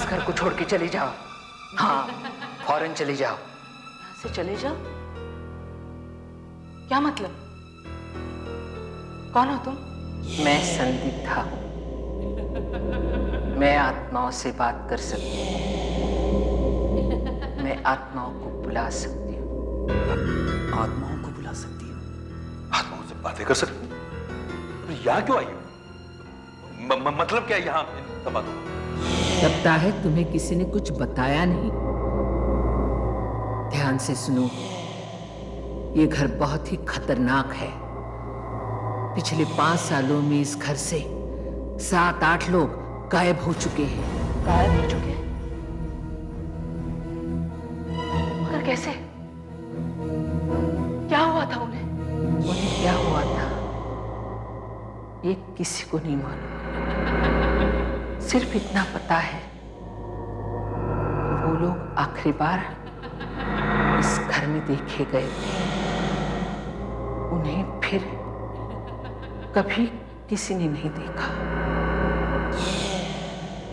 इस घर को छोड़ के चली जाओ। हाँ, फौरन चली जाओ। यहाँ से चले जाओ? क्या मतलब? कौन हो तुम? मैं संदिग्धा हूं। मैं आत्माओं से बात कर सकती हूँ। मैं आत्माओं को बुला सकती हूँ। आत्माओं को बुला सकती है? आत्माओं से बातें कर सकती है? यहाँ क्यों आई हो? मतलब क्या यहाँ इन बातों का? लगता है तुम्हें किसी ने कुछ बताया नहीं। ध्यान से सुनो, ये घर बहुत ही खतरनाक है। पिछले 5 सालों में इस घर से 7-8 लोग गायब हो चुके हैं। गायब हो चुके हैं? मगर कैसे? क्या हुआ था उन्हें? उन्हें क्या हुआ था ये किसी को नहीं मालूम। सिर्फ इतना पता है कि वो लोग आखिरी बार इस घर में देखे गए थे। उन्हें फिर कभी किसी ने नहीं देखा।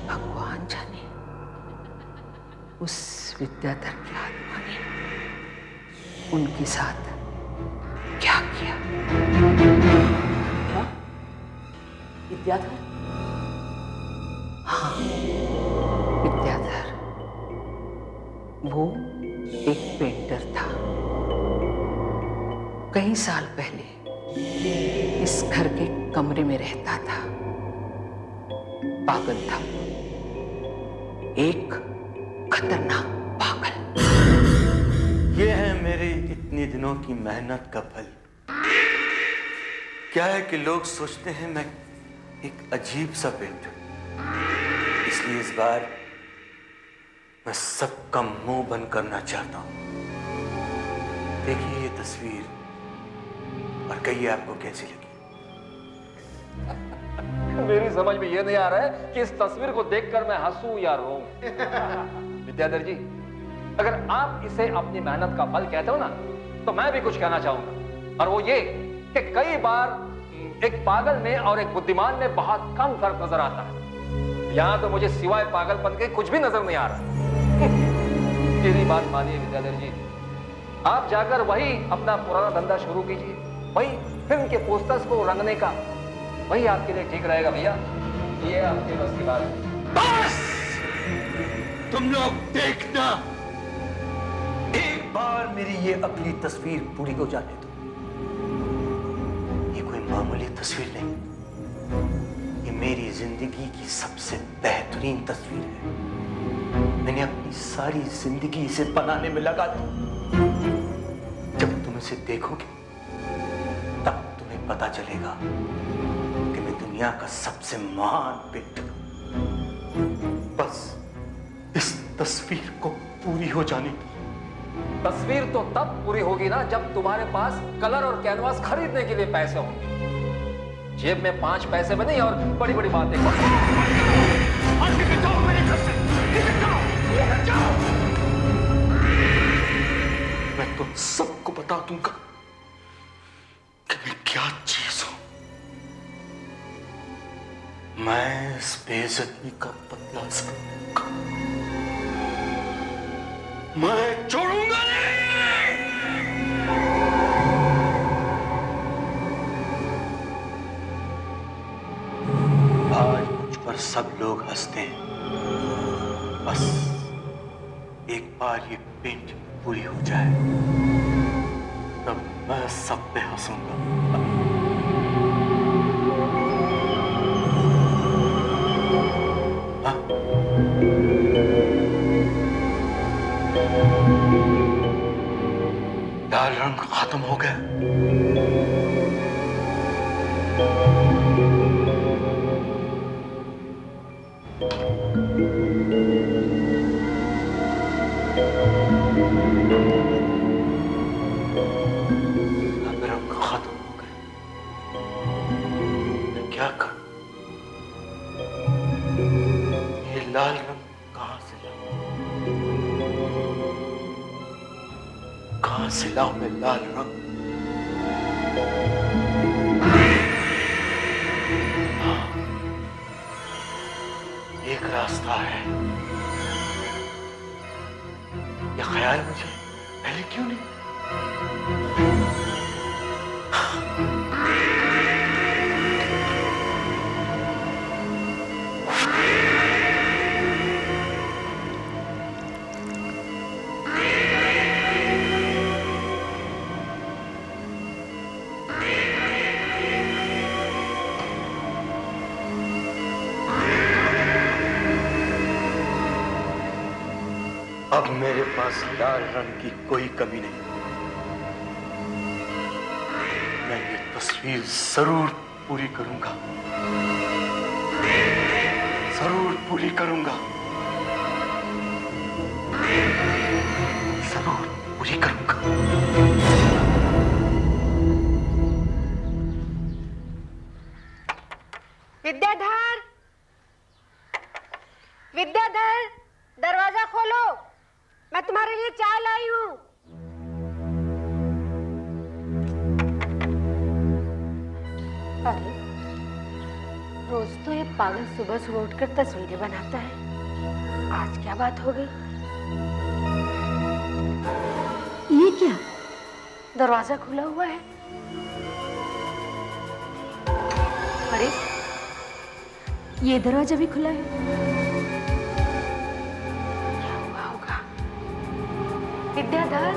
भगवान जाने उस विद्याधर की आत्मा ने उनके साथ क्या किया। हाँ? विद्याधर? हाँ, विद्याधर। वो एक पेंटर था। कई साल पहले इस घर के कमरे में रहता था। पागल था, एक खतरनाक पागल। ये है मेरी इतनी दिनों की मेहनत का फल। क्या है कि लोग सोचते हैं मैं एक अजीब सा पेंटर, इसलिए इस बार मैं सबका मुंह बंद करना चाहता हूं। देखिए ये तस्वीर और कहिए आपको कैसी लगी। मेरी समझ में यह नहीं आ रहा है कि इस तस्वीर को देखकर मैं हंसूं या रोऊं। विद्याधर जी, अगर आप इसे अपनी मेहनत का फल कहते हो ना, तो मैं भी कुछ कहना चाहूंगा, और वो ये कि कई बार एक पागल में और एक बुद्धिमान में बहुत कम फर्क नजर आता है। यहां तो मुझे सिवाय पागलपन के कुछ भी नजर नहीं आ रहा। मेरी बात मानिए विद्याधर जी, आप जाकर वही अपना पुराना धंधा शुरू कीजिए, वही फिल्म के पोस्टर्स को रंगने का, वही आपके लिए ठीक रहेगा भैया। ये आपके बस की बात है। बस तुम लोग देखना, एक बार मेरी ये अगली तस्वीर पूरी हो जाने दो। ये कोई मामूली तस्वीर नहीं, ये मेरी जिंदगी की सबसे बेहतरीन तस्वीर है। मैंने अपनी सारी जिंदगी इसे बनाने में लगा दी। जब तुम इसे देखोगे तब तुम्हें पता चलेगा कि मैं दुनिया का सबसे महान पेंटर हूं। बस इस तस्वीर को पूरी हो जाने दो। तस्वीर तो तब पूरी होगी ना जब तुम्हारे पास कलर और कैनवास खरीदने के लिए पैसे होंगे। जेब में 5 पैसे में नहीं और बड़ी बड़ी बातें। मैं तुम सबको बता दूंगा कि मैं क्या चीज हूं। मैं इस बेइज्जती का बदला सकूंगा। मैं छोड़ूंगा नहीं। आज मुझ पर सब लोग हंसते हैं। बस एक बार ये पेंटिंग पूरी हो जाए तब मैं सब पे हंसूंगा। लाल रंग खत्म हो गया। लाल रंग खत्म हो गया। मैं क्या करूं? ये लाल रंग कहां से लाऊं? कहां से लाऊं मैं लाल रंग? हाँ, एक रास्ता है। यह ख्याल मुझे पहले क्यों नहीं? अब मेरे पास लाल रंग की कोई कमी नहीं। मैं ये तस्वीर जरूर पूरी करूंगा, जरूर पूरी करूंगा, जरूर पूरी करूंगा। विद्याधर, विद्याधर, दरवाजा खोलो, मैं तुम्हारे लिए चाय लाई हूं। अरे, रोज तो ये पागल सुबह सुबह उठकर तस्वीरें बनाता है, आज क्या बात हो गई? ये क्या? दरवाजा खुला हुआ है। अरे, ये दरवाजा भी खुला है। विद्याधर,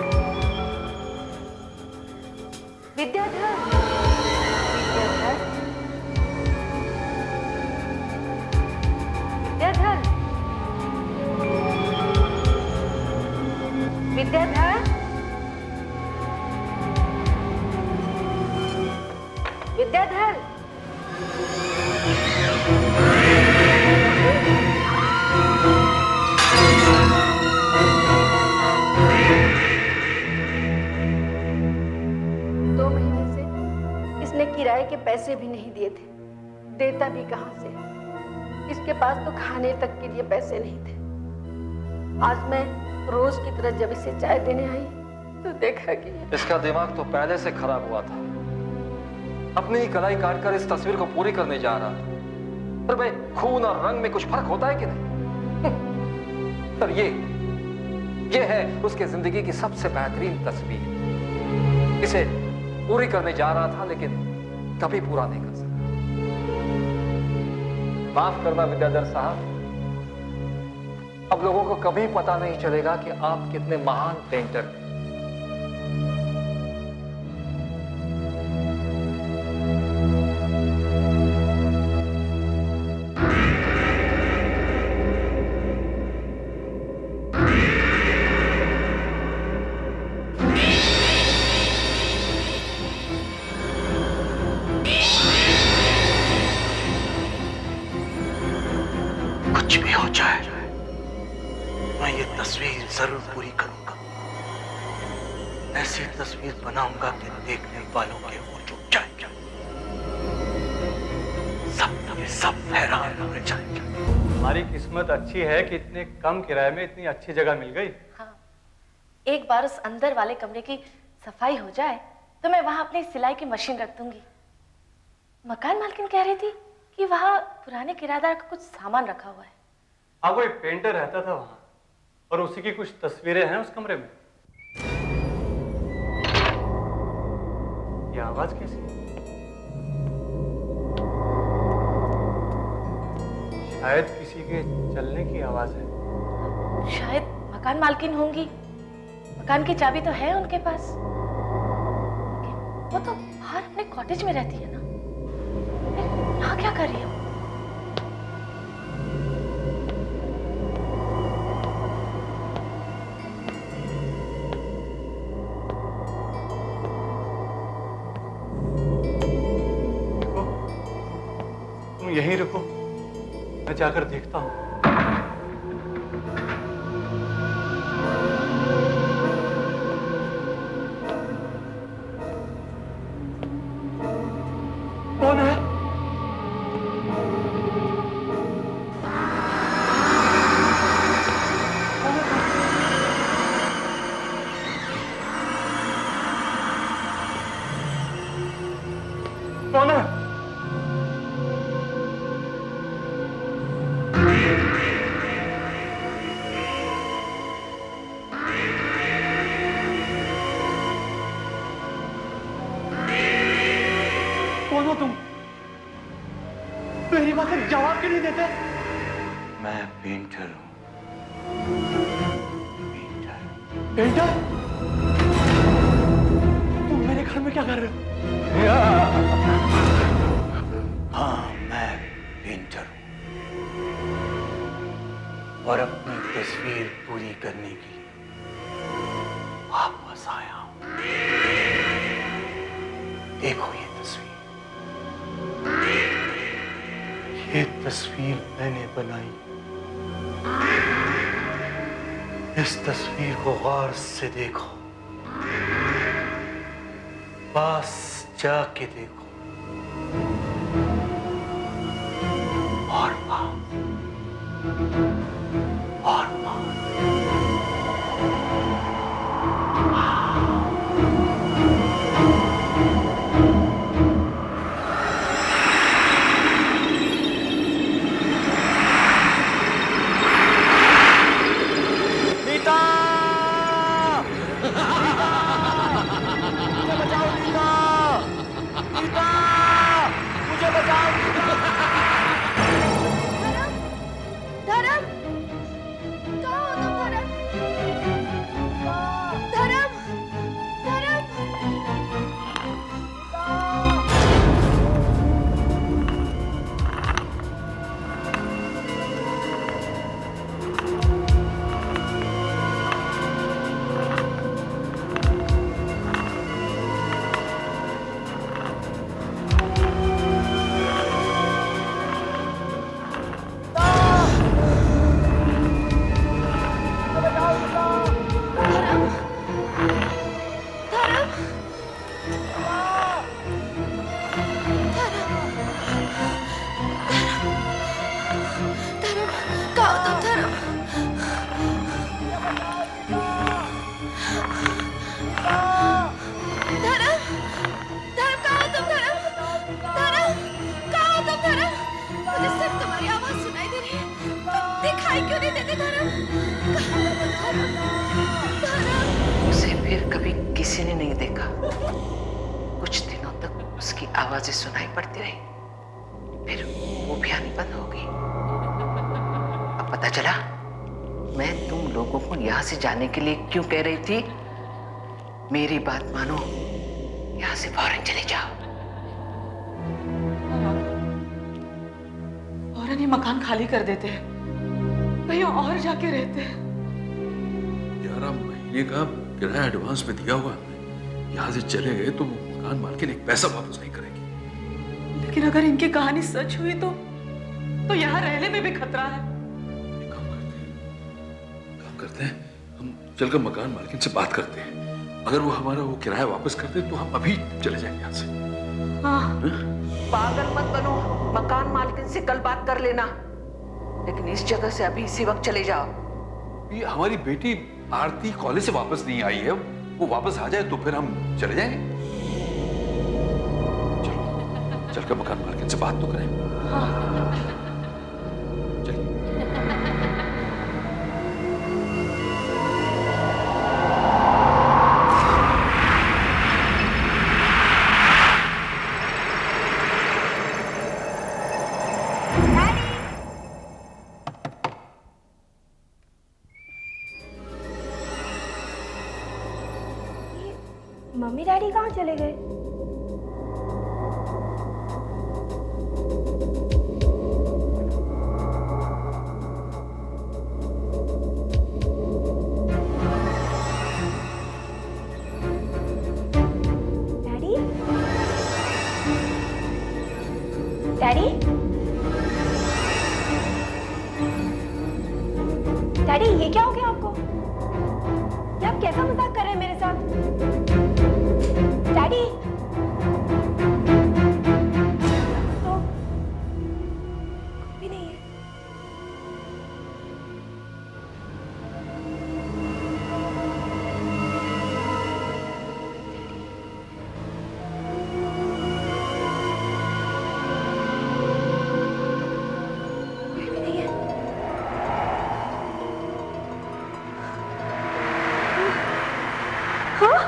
विद्याधर, विद्याधर, विद्याधर, विद्याधर, विद्याधर। किराए के पैसे भी नहीं दिए थे, देता भी कहां से? इसके पास तो खाने तक के लिए पैसे नहीं थे। आज मैं रोज की तरह जब इसे चाय देने आई तो देखा कि इसका दिमाग तो पहले से खराब हुआ था। अपनी ही कलाई काटकर इस तस्वीर को पूरी करने जा रहा था। पर भाई, खून और रंग में कुछ फर्क होता है कि नहीं? पर ये है उसके जिंदगी की सबसे बेहतरीन तस्वीर। इसे पूरी करने जा रहा था लेकिन कभी पूरा नहीं कर सका। माफ करना विद्याधर साहब, अब लोगों को कभी पता नहीं चलेगा कि आप कितने महान पेंटर हैं। कुछ भी हो जाए, मैं ये तस्वीर जरूर पूरी करूंगा। ऐसी तस्वीर बनाऊंगा कि देखने वालों के होश उड़ जाएंगे, सब हैरान हो जाएंगे। हमारी किस्मत अच्छी है कि इतने कम किराए में इतनी अच्छी जगह मिल गई। हाँ, एक बार उस अंदर वाले कमरे की सफाई हो जाए तो मैं वहां अपनी सिलाई की मशीन रख दूंगी। मकान मालकिन कह रही थी कि वहां पुराने किराएदार का कुछ सामान रखा हुआ है। हाँ, वो एक पेंटर रहता था वहां और उसी की कुछ तस्वीरें हैं उस कमरे में। ये आवाज कैसी? शायद किसी के चलने की आवाज है। शायद मकान मालकिन होंगी। मकान की चाबी तो है उनके पास। वो तो बाहर अपने कॉटेज में रहती है ना। यहाँ क्या कर रही है? तुम यहीं रुको, मैं जाकर देखता हूँ। कौन है? कौन है? कौन हो तुम? मेरी बात का जवाब क्यों नहीं देते? मैं पेंटर हूं। पेंटर? तुम मेरे घर में क्या कर रहे हो? हाँ, मैं पेंटर हूं और अपनी तस्वीर पूरी करने के लिए वापस आया हूं। देखो ये तस्वीर, ये तस्वीर मैंने बनाई। इस तस्वीर को गौर से देखो, पास जाके देखो और पास और पास। धर्म, कहाँ हो तुम धर्म? धर्म, धर्म। उसे फिर कभी किसी ने नहीं देखा। कुछ दिनों तक उसकी आवाजें सुनाई पड़ती रही, फिर वो भी आनी बंद हो गई। अब पता चला मैं तुम लोगों को यहां से जाने के लिए क्यों कह रही थी। मेरी बात मानो, यहां से फौरन चले जाओ। फौरन ही मकान खाली कर देते हैं, कहीं और जाके रहते हैं। 11 महीने का किराया एडवांस में दिया हुआ, यहाँ से चले गए तो मकान मालकिन एक पैसा वापस नहीं करेगी। लेकिन अगर इनकी कहानी सच हुई तो यहाँ रहने में भी खतरा है। एक काम करते हैं, हम चलकर मकान मालकिन से बात करते हैं। अगर वो हमारा वो किराया वापस करते तो हम अभी चले जाएंगे यहाँ से। हाँ। पागल मत बनो, मकान मालकिन से कल बात कर लेना, लेकिन इस जगह से अभी इसी वक्त चले जाओ। ये हमारी बेटी आरती कॉलेज से वापस नहीं आई है, वो वापस आ जाए तो फिर हम चले जाएंगे। चलो चलकर मकान मालकिन से बात तो करें। चलिए। मम्मी डैडी कहाँ चले गए? डैडी? डैडी? डैडी, ये क्या हो गया आपको? ये आप कैसा मजाक कर रहे हैं मेरे साथ? डैडी, तो भी नहीं है। कोई भी नहीं है। हाँ?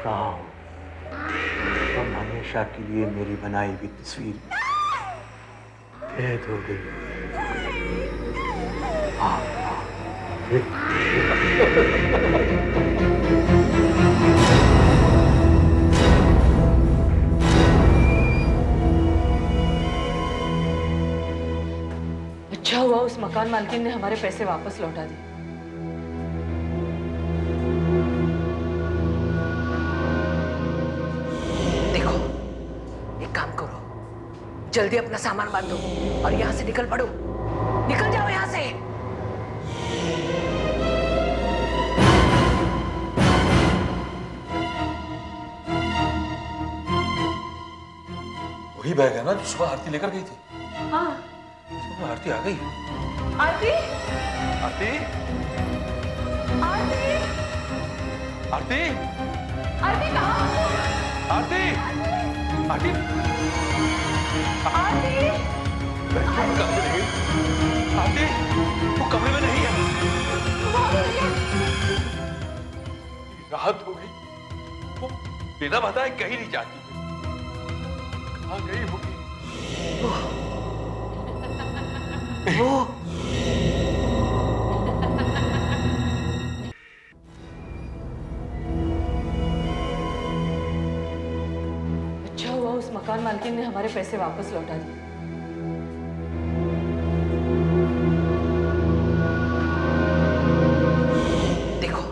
रहा हूं, तुम हमेशा के लिए मेरी बनाई हुई तस्वीर कैद हो गई। अच्छा हुआ उस मकान मालकिन ने हमारे पैसे वापस लौटा दिए। देखो, एक काम करो, जल्दी अपना सामान बांधो और यहाँ से निकल पड़ो। निकल जाओ यहाँ से। वही बैग है ना जो सुबह आरती लेकर गई थी? हाँ। सुबह आरती आ गई। आरती, आरती, आरती, आरती, आरती कहाँ? आरती, आरती, आरती, कमरे में गई। आरती, वो कमरे में नहीं है। रात हो गई, वो बिना बताए कहीं नहीं जाती। कहाँ गई होगी? अच्छा हुआ उस मकान मालकिन ने हमारे पैसे वापस लौटा दिए। देखो,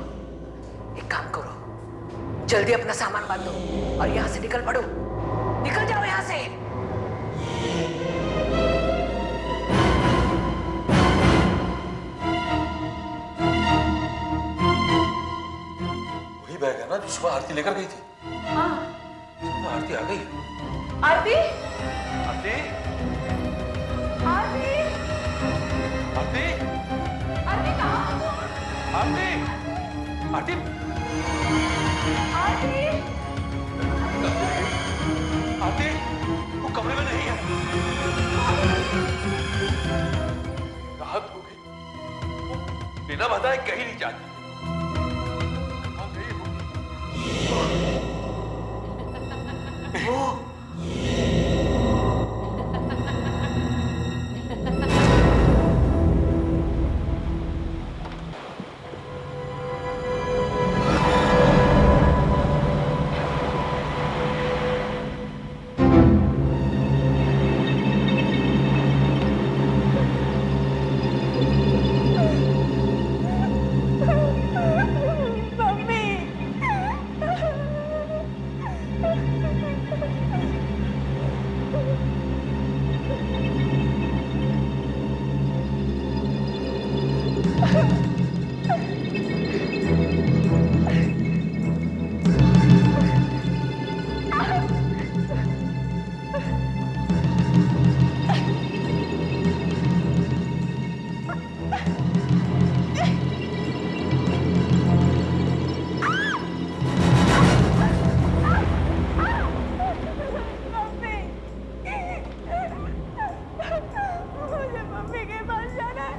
एक काम करो, जल्दी अपना सामान बांधो और यहाँ से निकल पड़ो। निकल जाओ यहाँ से। वही बैग है ना जो सुबह आरती लेकर गई थी? हाँ। सुबह आरती आ गई। आरती, आरती, आरती, आरती, आरती कहाँ? आरती, आरती, आरती, आरती, वो कमरे में नहीं है। रात हो गई, वो बिना बताए कहीं नहीं जाती। कहाँ गई होगी? मुझे मम्मी के पास जाना है।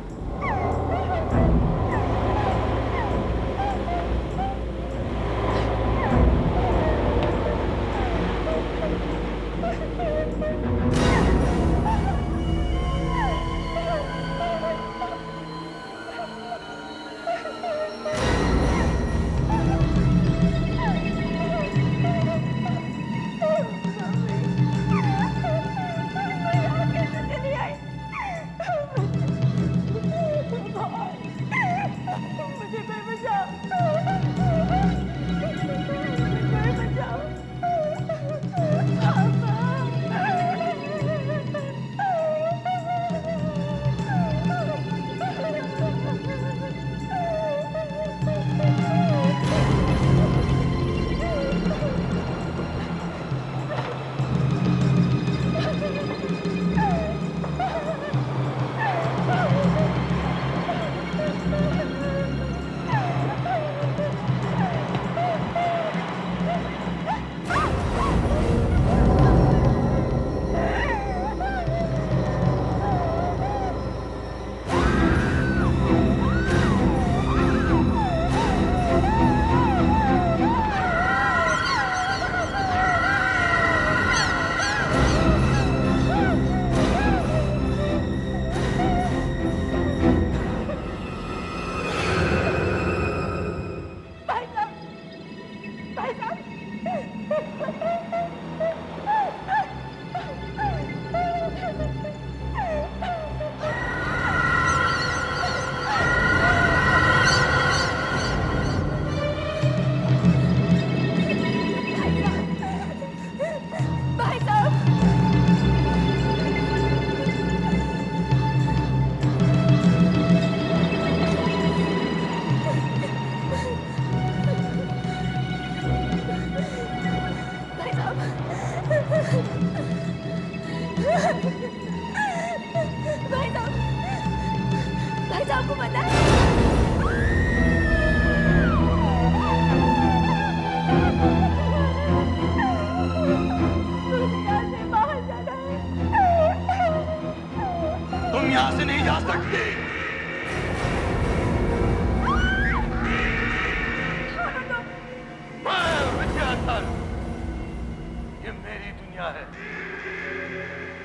भाई साहब को पता है? तुम यहाँ से नहीं जा सकते। मैं विद्याधर, ये मेरी दुनिया है,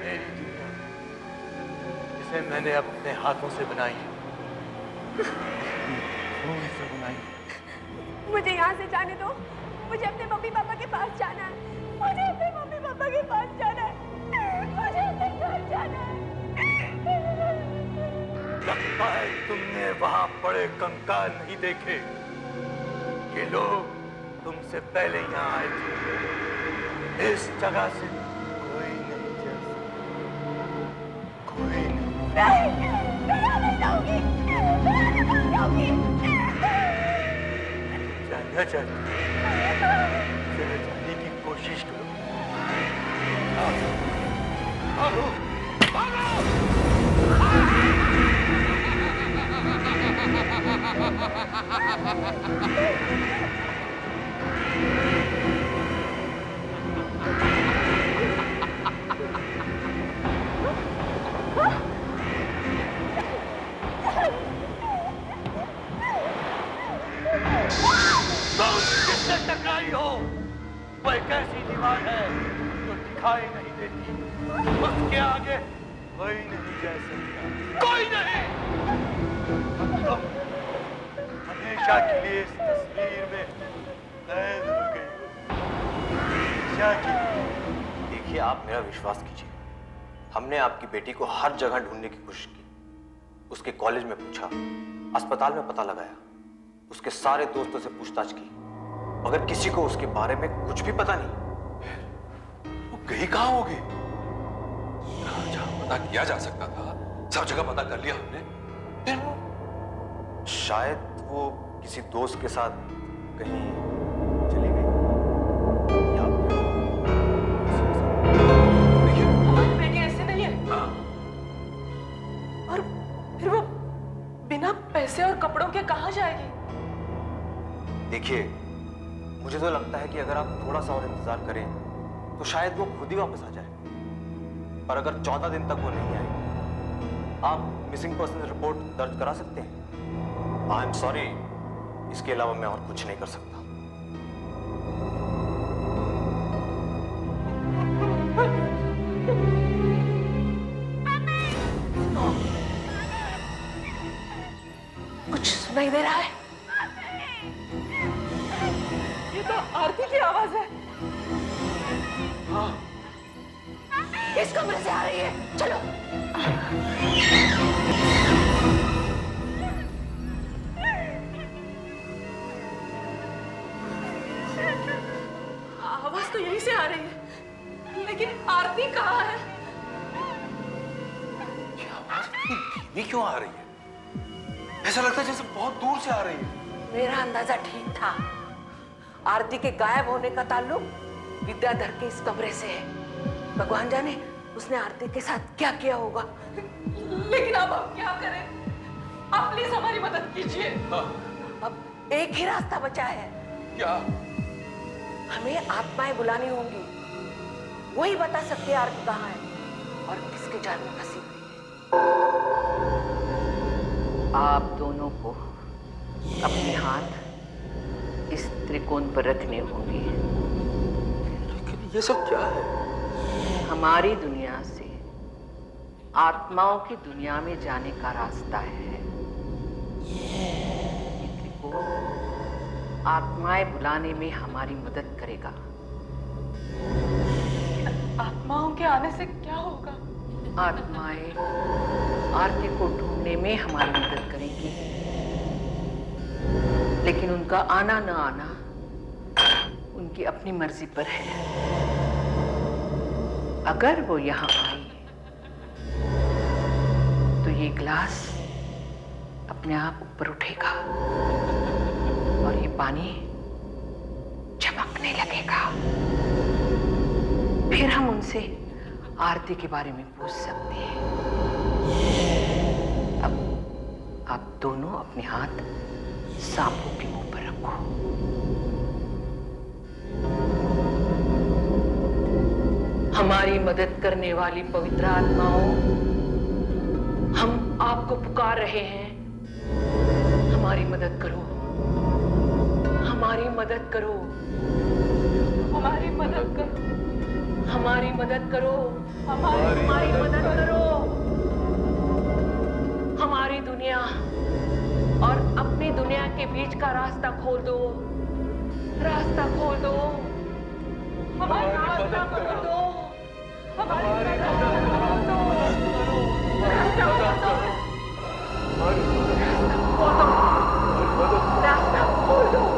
मेरी दुनिया, जिसे मैंने अपने हाथों से बनाई है, खून से बनाई। मुझे यहाँ से जाने दो। मुझे अपने मम्मी पापा के पास जाना है। मुझे अपने मम्मी पापा के पास जाना है। मुझे अपने घर जाना है। लगता है तुमने वहां पड़े कंकाल नहीं देखे। ये लोग तुमसे पहले यहाँ आए थे। इस जगह से कोई नहीं जा सकता, कोई नहीं। नहीं जाऊंगी। जानना चाहती जरा जानने की कोशिश करो। भागो, भागो! तुम किससे टकराई हो? वह एक ऐसी दीवार है जो दिखाई नहीं देती। उसके आगे कोई नहीं जा सकता, कोई नहीं। तुम हमेशा के लिए इस तस्वीर में कैद हो गई। हमेशा के लिए। देखिए, आप मेरा विश्वास कीजिए। हमने आपकी बेटी को हर जगह ढूंढने की कोशिश की। उसके कॉलेज में पूछा, अस्पताल में पता लगाया, उसके सारे दोस्तों से पूछताछ की, मगर किसी को उसके बारे में कुछ भी पता नहीं। वो गई कहाँ होगी? जहां पता किया जा सकता था सब जगह पता कर लिया हमने, फिर वो शायद वो किसी दोस्त के साथ कहीं चली गई या किसी के साथ। हमारी बेटी ऐसे नहीं है। और फिर वो बिना पैसे और कपड़ों के कहाँ जाएगी? देखिए, मुझे तो लगता है कि अगर आप थोड़ा सा और इंतजार करें तो शायद वो खुद ही वापस आ जाए। पर अगर 14 दिन तक वो नहीं आएगी, आप मिसिंग पर्सन रिपोर्ट दर्ज करा सकते हैं। आई एम सॉरी, इसके अलावा मैं और कुछ नहीं कर सकता। कुछ सुनाई दे रहा है? ये तो आरती की आवाज है। इस कमरे से आ रही है। चलो। आवाज तो यहीं से आ रही है, लेकिन आरती कहाँ है? ये आवाज इतनी धीमी क्यों आ रही है? ऐसा लगता है जैसे बहुत दूर से आ रही है। मेरा अंदाजा ठीक था। आरती के गायब होने का ताल्लुक विद्याधर के इस कमरे से है। भगवान जाने उसने आरती के साथ क्या किया होगा। लेकिन अब हम क्या करें? आप प्लीज हमारी मदद कीजिए। अब एक ही रास्ता बचा है। क्या? हमें आत्माएं बुलानी होंगी। वही बता सकते हैं आरती कहाँ है और किसके जाल में फंसी हुई है। आप दोनों को अपने हाथ इस त्रिकोण पर रखने होंगे। लेकिन ये सब क्या है? हमारी दुनिया से आत्माओं की दुनिया में जाने का रास्ता है। ये त्रिकोण आत्माएं बुलाने में हमारी मदद करेगा। आत्माओं के आने से क्या होगा? आत्माएं आरती को ढूंढने में हमारी मदद करेंगी, लेकिन उनका आना न आना उनकी अपनी मर्जी पर है। अगर वो यहाँ आई तो ये ग्लास अपने आप ऊपर उठेगा और ये पानी चमकने लगेगा। फिर हम उनसे आरती के बारे में पूछ सकते हैं। अब आप दोनों अपने हाथ सांपों के मुंह पर रखो। हमारी मदद करने वाली पवित्र आत्माओं, हम आपको पुकार रहे हैं। हमारी मदद करो, हमारी मदद करो, हमारी मदद करो, हमारी मदद करो, हमारी मदद करो। हमारी दुनिया और अपनी दुनिया के बीच का रास्ता खोल दो, रास्ता खोल दो, हमारी रास्ता खोल दो, हमारी रास्ता खोल दो, रास्ता खोल दो, रास्ता खोल दो।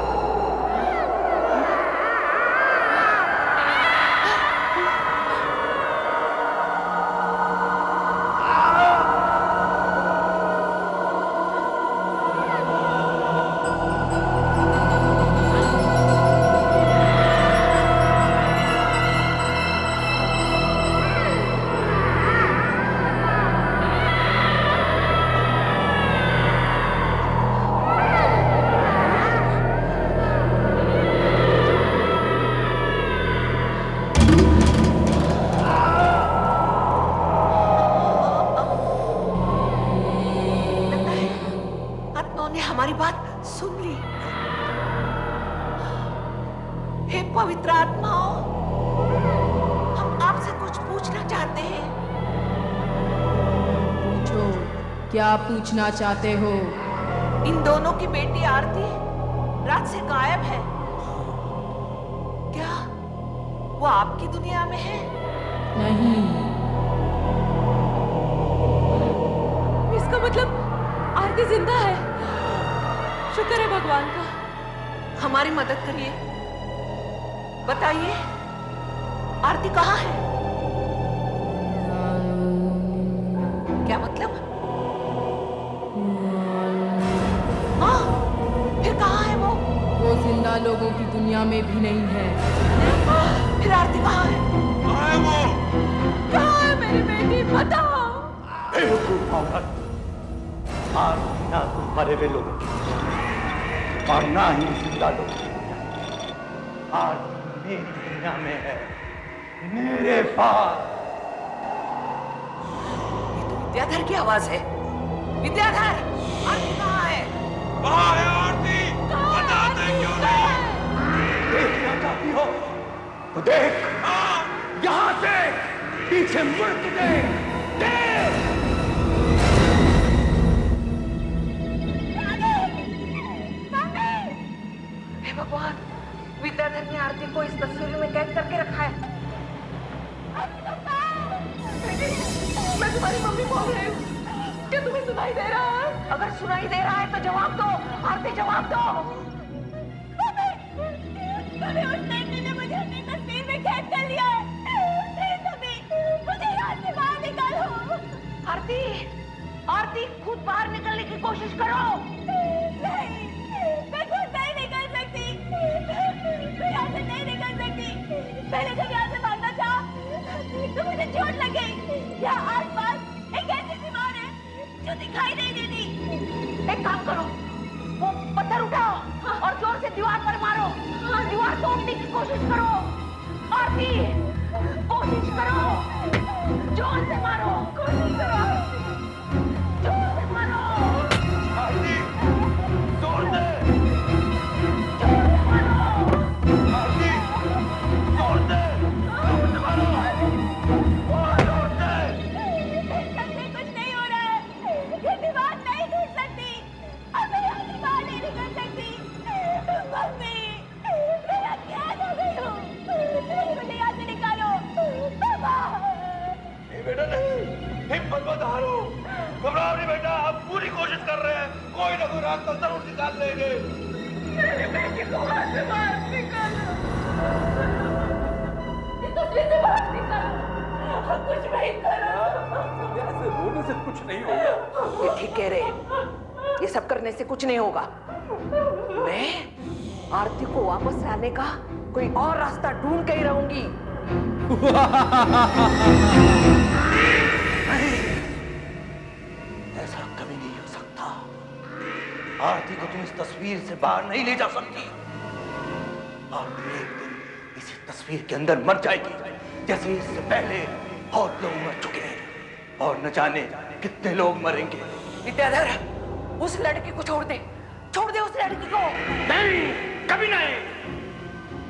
हमारी बात सुन ली। हे पवित्र आत्माओं, हम आपसे कुछ पूछना चाहते हैं। पूछो, क्या पूछना चाहते हो? इन दोनों की बेटी आरती रात से गायब है। क्या वो आपकी दुनिया में है? नहीं। इसका मतलब आरती जिंदा है। शुक्र है भगवान का। हमारी मदद करिए, बताइए आरती कहाँ है? क्या मतलब? हाँ, फिर कहाँ है वो? वो जिंदा लोगों की दुनिया में भी नहीं है। फिर आरती कहाँ है? कहाँ है वो? कहाँ है मेरी बेटी? बताओ। बेवकूफ औरत, आरती ना तो मरे हुए लोगों की और ना ही जिंदा लोगों की। आरती मेरी दुनिया में है, मेरे पास। ये तो विद्याधर की आवाज है। विद्याधर, आरती कहाँ है? कहाँ है आरती? बताते क्यों नहीं? देखना चाहती हो तो देख, यहाँ से पीछे मुड़ के देख। हे भगवान, विद्याधर ने आरती को इस तस्वीर में कैद करके रखा है। मैं तुम्हारी मम्मी बोल रही हूँ। क्या तुम्हें सुनाई दे रहा है? अगर सुनाई दे रहा है तो जवाब दो। आरती, जवाब दो। उस लड़के ने मुझे अपनी तस्वीर में कैद कर लिया है। प्लीज मुझे यहाँ से बाहर निकालो। आरती, आरती, खुद बाहर निकलने की कोशिश करो। नहीं, मैं खुद नहीं निकल सकती। मैं यहाँ से नहीं निकल सकती। पहले जब यहाँ से भागना था तो मुझे चोट लग गई। यहाँ आसपास एक ऐसी दीवार है जो दिखाई नहीं देती। एक काम करो, वो पत्थर उठाओ और जोर से दीवार पर मारो। दीवार तोड़ने की कोशिश करो। आरती, कोशिश करो, जोर से मारो। कोशिश करो, जोर से मारो। आरती, जोर दे। जोर से मारो। आरती, जोर दे। जोर से मारो। जोर दे। इससे कुछ नहीं हो रहा है। ये दीवार नहीं टूट सकती। अब मैं यहाँ से बाहर नहीं निकल सकती। मम्मी, मैं यहाँ कैद हो गई हूँ। मुझे यहाँ से निकालो। पापा। नहीं बेटा, नहीं, हिम्मत मत हारो। घबराओ नहीं बेटा, हम पूरी कोशिश कर रहे हैं। कोई ना कोई रास्ता जरूर निकाल लेंगे। मेरी बेटी को हाथ से बाहर निकालो। इस तस्वीर से बाहर निकालो। कुछ नहीं करो। ऐसे रोने से कुछ नहीं होगा। ये ठीक कह रहे हैं, ये सब करने से कुछ नहीं होगा। मैं आरती को वापस लाने का कोई और रास्ता ढूंढ के ही रहूंगी। नहीं, ऐसा कभी नहीं हो सकता। आरती को तुम इस तस्वीर से बाहर नहीं ले जा सकती। आरती एक दिन इसी तस्वीर के अंदर मर जाएगी, जैसे इससे पहले बहुत लोग मर चुके हैं, और न जाने कितने लोग मरेंगे। विद्याधर, उस लड़की को छोड़ दे उस लड़की को। नहीं, कभी नहीं।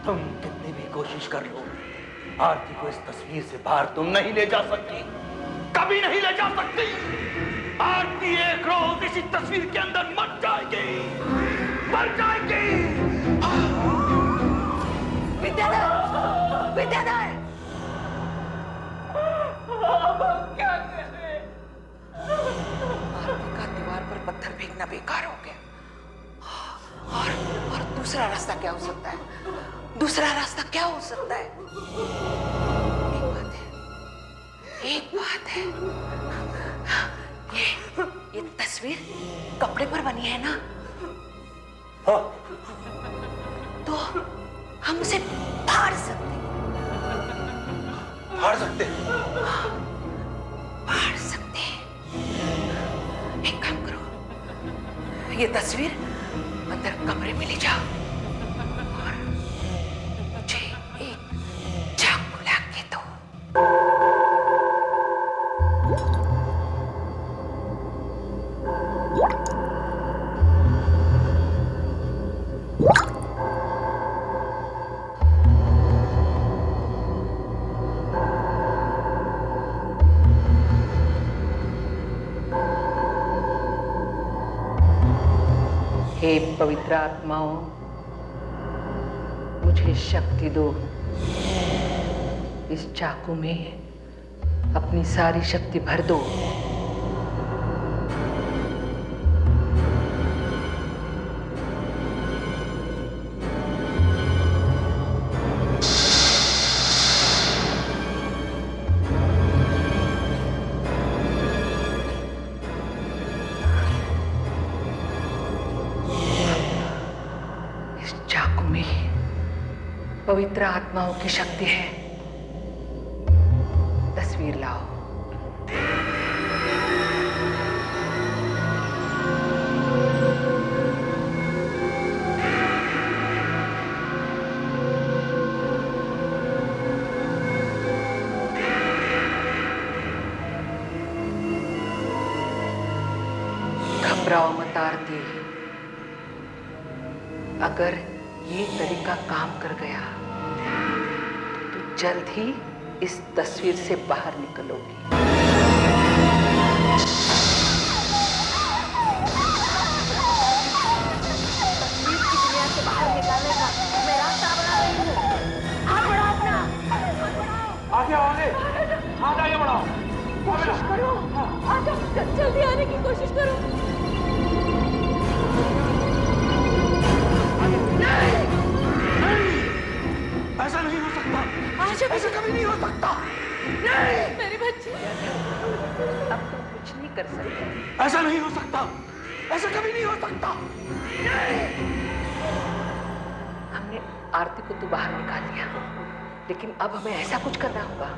तुम कितनी भी कोशिश कर लो, आरती को इस तस्वीर से बाहर तुम नहीं ले जा सकती, कभी नहीं ले जा सकती। आरती एक रोज इसी तस्वीर के अंदर मर जाएगी। विद्याधर, क्या करें? आरती का दीवार पर पत्थर फेंकना बेकार हो गया। और दूसरा रास्ता क्या हो सकता है? एक बात है, ये तस्वीर कपड़े पर बनी है ना? हाँ। तो हम उसे फाड़ सकते हैं। एक काम करो, ये तस्वीर अंदर कमरे में ले जाओ और मुझे एक चाकू लाके दो। हे पवित्र आत्माओं, मुझे शक्ति दो। इस चाकू में अपनी सारी शक्ति भर दो। पवित्र आत्माओं की शक्ति है। तस्वीर लाओ। घबराओ मत आरती, अगर ये तरीका काम कर गया तो जल्द ही इस तस्वीर से बाहर निकलोगी। तस्वीर की दुनिया से बाहर निकालने का मैं रास्ता बना रही हूँ। हाथ बढ़ाओ अपना, आगे बढ़ाओ। कोशिश करो, जल्दी आने की कोशिश करो। ऐसा नहीं हो सकता। ऐसा कभी नहीं हो सकता। नहीं, मेरी बच्ची। अब तुम कुछ नहीं कर सकते। ऐसा नहीं हो सकता। ऐसा कभी नहीं हो सकता। हमने आरती को तो बाहर निकाल लिया, लेकिन अब हमें ऐसा कुछ करना होगा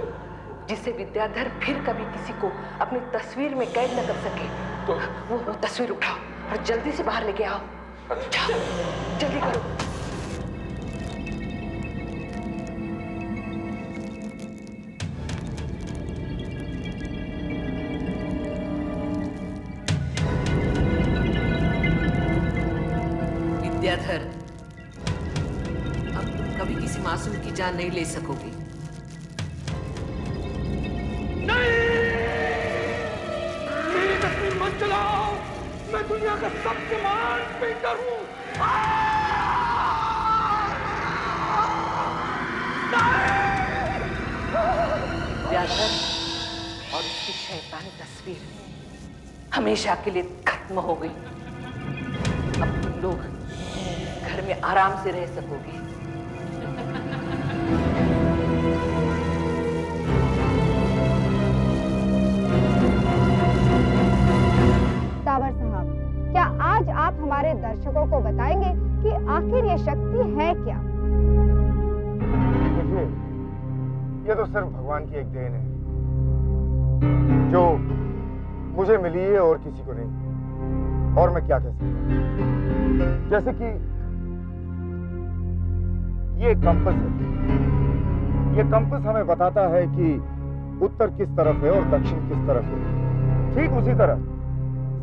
जिससे विद्याधर फिर कभी किसी को अपनी तस्वीर में कैद न कर सके। तो वो तस्वीर उठाओ और जल्दी से बाहर लेके आओ। जाओ, जल्दी करो। विद्याधर, अब तुम कभी किसी मासूम की जान नहीं ले सकोगी। मेरी तस्वीर मत चलाओ। मैं दुनिया का सबसे महान पेंटर हूँ। विद्याधर और उसकी शैतानी तस्वीर हमेशा के लिए खत्म हो गई। अब तुम लोग घर में आराम से रह सकोगे। तावर साहब, क्या आज आप हमारे दर्शकों को बताएंगे कि आखिर ये शक्ति है क्या? ये तो सिर्फ भगवान की एक देन है जो मुझे मिली है और किसी को नहीं। और मैं क्या कह सकता हूं? जैसे कि ये कंपस है। ये कंपस हमें बताता है कि उत्तर किस तरफ है और दक्षिण किस तरफ है। ठीक उसी तरह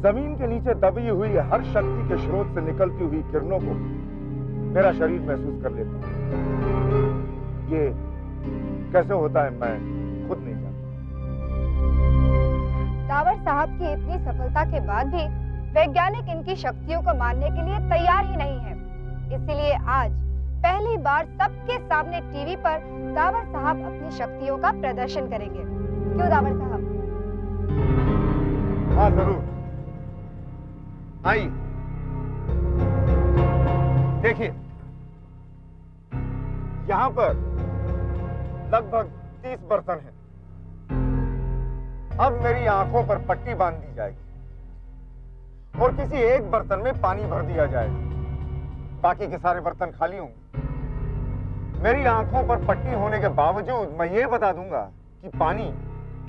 जमीन के नीचे दबी हुई हर शक्ति के स्रोत से निकलती हुई किरणों को मेरा शरीर महसूस कर लेता है। ये कैसे होता है मैं खुद नहीं जानता। डावर साहब की इतनी सफलता के बाद भी वैज्ञानिक इनकी शक्तियों को मानने के लिए तैयार ही नहीं है। इसीलिए आज पहली बार सबके सामने टीवी पर डावर साहब अपनी शक्तियों का प्रदर्शन करेंगे। क्यों डावर साहब? हाँ जरूर, आइए। देखिए, यहाँ पर लगभग 30 बर्तन हैं। अब मेरी आंखों पर पट्टी बांध दी जाएगी और किसी एक बर्तन में पानी भर दिया जाएगा। बाकी के सारे बर्तन खाली होंगे। मेरी आंखों पर पट्टी होने के बावजूद मैं ये बता दूंगा कि पानी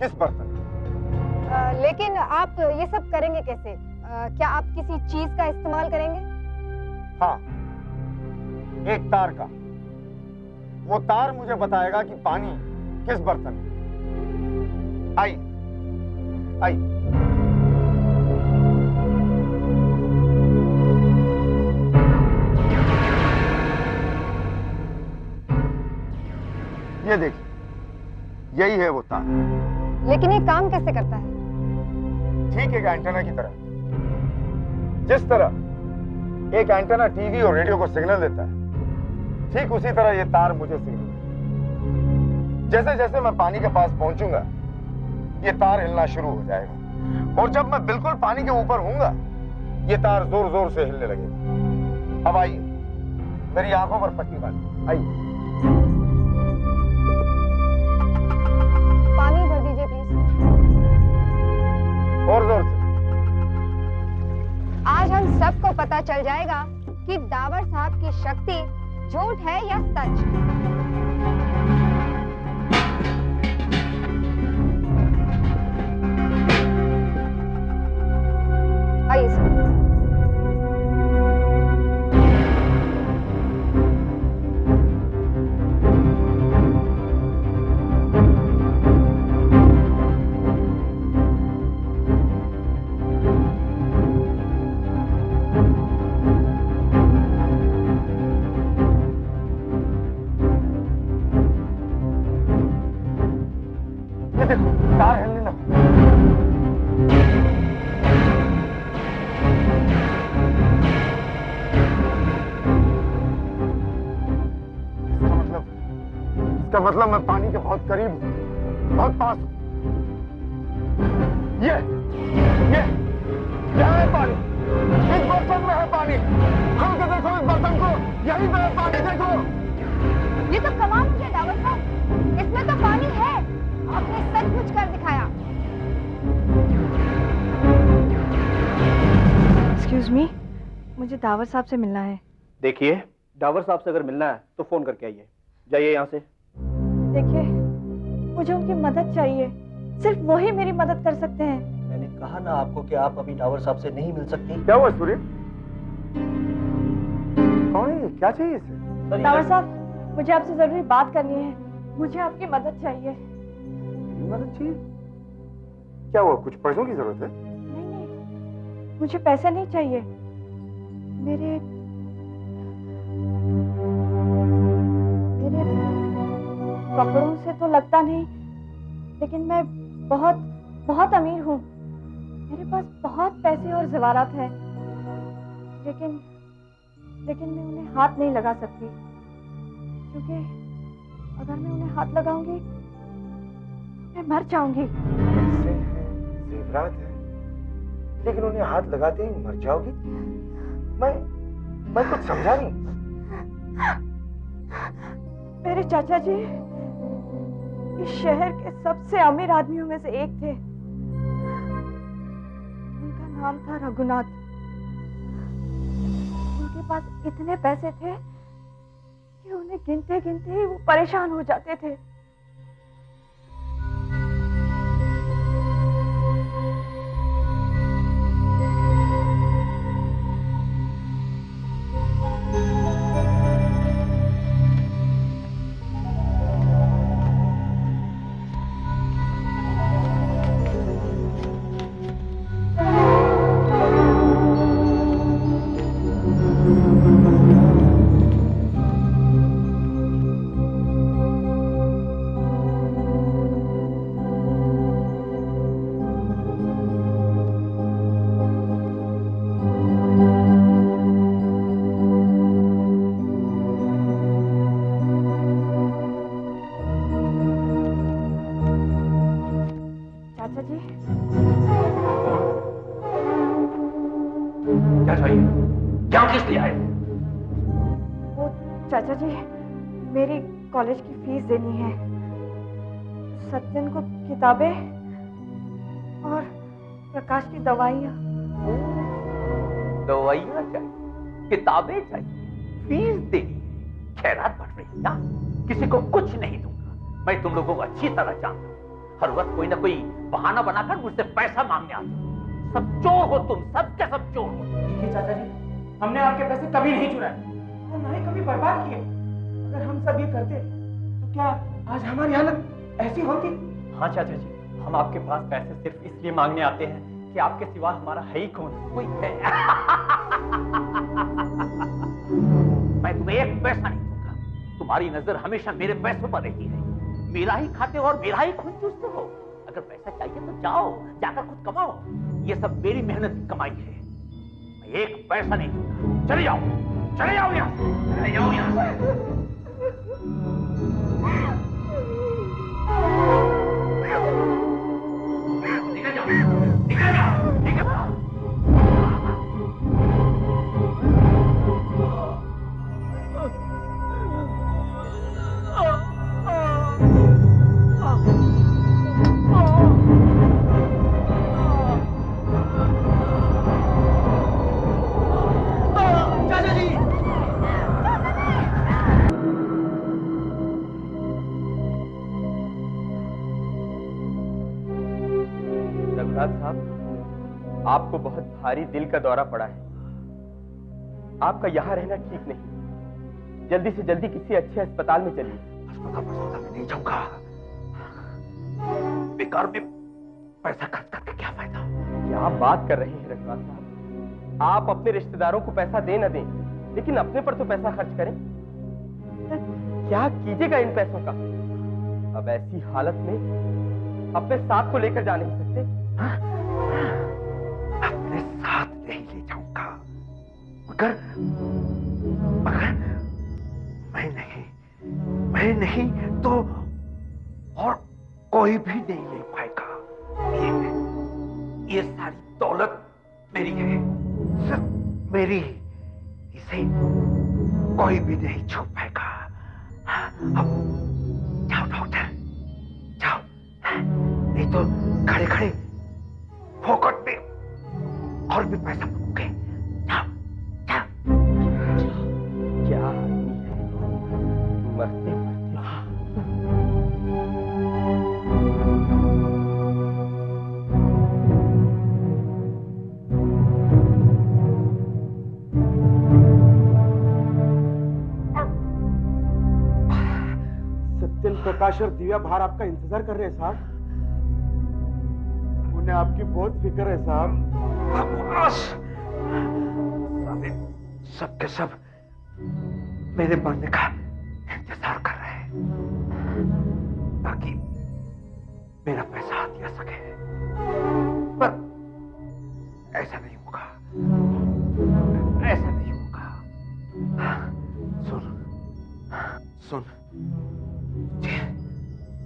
किस बर्तन में। लेकिन आप ये सब करेंगे कैसे? क्या आप किसी चीज का इस्तेमाल करेंगे? हाँ, एक तार का। वो तार मुझे बताएगा कि पानी किस बर्तन में। आई आई। ये देखिए, यही है वो तार। लेकिन ये काम कैसे करता है? ठीक एक एंटेना की तरह। जिस तरह एक एंटेना टीवी और रेडियो को सिग्नल देता है, ठीक उसी तरह ये तार मुझे सिग्नल देता है। जैसे जैसे मैं पानी के पास पहुंचूंगा, ये तार हिलना शुरू हो जाएगा और जब मैं बिल्कुल पानी के ऊपर हूंगा, ये तार जोर जोर से हिलने लगेगा। अब आइए, मेरी आंखों पर पट्टी बांधिए। आइए, पानी भर दीजिए प्लीज। और जोर से। आज हम सबको पता चल जाएगा कि डावर साहब की शक्ति झूठ है या सच। आइए सर। तार हिलने लगा। इसका मतलब मैं पानी के बहुत करीब हूं, बहुत पास हूं। ये है पानी। इस बर्तन में है पानी। खोल के देखो इस बर्तन को, यहीं पे है पानी। देखो, ये तो कमाल हो गया डावर साहब, इसमें तो पानी है। आपने सचमुच कर दिखाया। एक्सक्यूज मी, मुझे डावर साहब से मिलना है। देखिए, डावर साहब से अगर मिलना है तो फोन करके आइए। जाइए यहाँ से। देखिए, मुझे उनकी मदद चाहिए। सिर्फ वो ही मेरी मदद कर सकते हैं। मैंने कहा ना आपको कि आप अभी डावर साहब से नहीं मिल सकती। क्या हुआ सूर्य? कौन है? क्या चाहिए इसे? डावर साहब, मुझे आपसे जरूरी बात करनी है। मुझे आपकी मदद चाहिए। मदद चाहिए? क्या हुआ? कुछ पैसों की जरूरत है? नहीं, मुझे पैसे नहीं चाहिए। मेरे कपड़ों से तो लगता नहीं, लेकिन मैं बहुत बहुत अमीर हूँ। मेरे पास बहुत पैसे और ज़ेवरात हैं, लेकिन मैं उन्हें हाथ नहीं लगा सकती, क्योंकि अगर मैं उन्हें हाथ लगाऊंगी मैं मर जाऊंगी। पैसे हैं, ज़ेवरात हैं, लेकिन उन्हें हाथ लगाते ही मर जाओगी? मैं कुछ समझा नहीं। मेरे चाचा जी इस शहर के सबसे अमीर आदमियों में से एक थे। उनका नाम था रघुनाथ। उनके पास इतने पैसे थे कि उन्हें गिनते गिनते ही वो परेशान हो जाते थे। किस लिए आए? वो चाचा जी, मेरी कॉलेज की फीस देनी है। सत्यन को किताबें और प्रकाश की दवाइयाँ। दवाइयाँ चाहिए, किताबें चाहिए, फीस देनी है, खैरात बढ़ रही ना। किसी को कुछ नहीं दूंगा। मैं तुम लोगों को अच्छी तरह जानता हूँ। हर वक्त कोई ना कोई बहाना बनाकर मुझसे पैसा मांगने आते हो। सब चोर हो तुम, सब के सब चोर हो। देखिए चाचा जी, हमने आपके पैसे कभी नहीं चुराए और ना ही कभी बर्बाद किए। अगर हम सब ये करते तो क्या आज हमारी हालत ऐसी होती? हाँ चाचा जी, हम आपके पास पैसे सिर्फ इसलिए मांगने आते हैं कि आपके सिवा हमारा है ही कौन? कोई है? मैं तुम्हें एक पैसा नहीं दूंगा। तुम्हारी नजर हमेशा मेरे पैसों पर रहती है। मेरा ही खाते हो और मेरा ही खून चूसते हो। अगर पैसा चाहिए तो जाओ, जाकर खुद कमाओ। ये सब मेरी मेहनत की कमाई है। मैं एक पैसा नहीं दूंगा। चले जाओ, चले जाओ यहाँ से, चले जाओ यहाँ से। निकल जाओ, निकल जाओ, निकल जाओ। साहब, आपको बहुत भारी दिल का दौरा पड़ा है। आपका यहाँ रहना ठीक नहीं। जल्दी से जल्दी किसी अच्छे अस्पताल में चलिए। अस्पताल में नहीं जाऊंगा। बेकार में पैसा खर्च करके क्या फायदा? क्या बात कर रहे हैं रघुनाथ साहब? आप अपने रिश्तेदारों को पैसा दे न दें, लेकिन अपने पर तो पैसा खर्च करें। क्या कीजिएगा इन पैसों का? अब ऐसी हालत में अपने साथ को लेकर जा नहीं सकते। अपने साथ नहीं ले जाऊंगा, मगर मैं नहीं तो और कोई भी नहीं ले पाएगा। ये सारी दौलत मेरी है, सिर्फ मेरी। इसे कोई भी नहीं छू पाएगा। अब जाओ डॉक्टर, जाओ, नहीं तो खड़े खड़े फोकट में और भी पैसा मांगोगे। जाओ, जाओ। क्या मरते सत्यन, प्रकाश और दिव्या बाहर आपका इंतजार कर रहे हैं साहब। उन्हें आपकी बहुत फिक्र है साहब। बकवास! सबके सब मेरे मरने का इंतजार कर रहे हैं ताकि मेरा पैसा हाथ आ सके, पर ऐसा नहीं होगा, ऐसा नहीं होगा। सुन,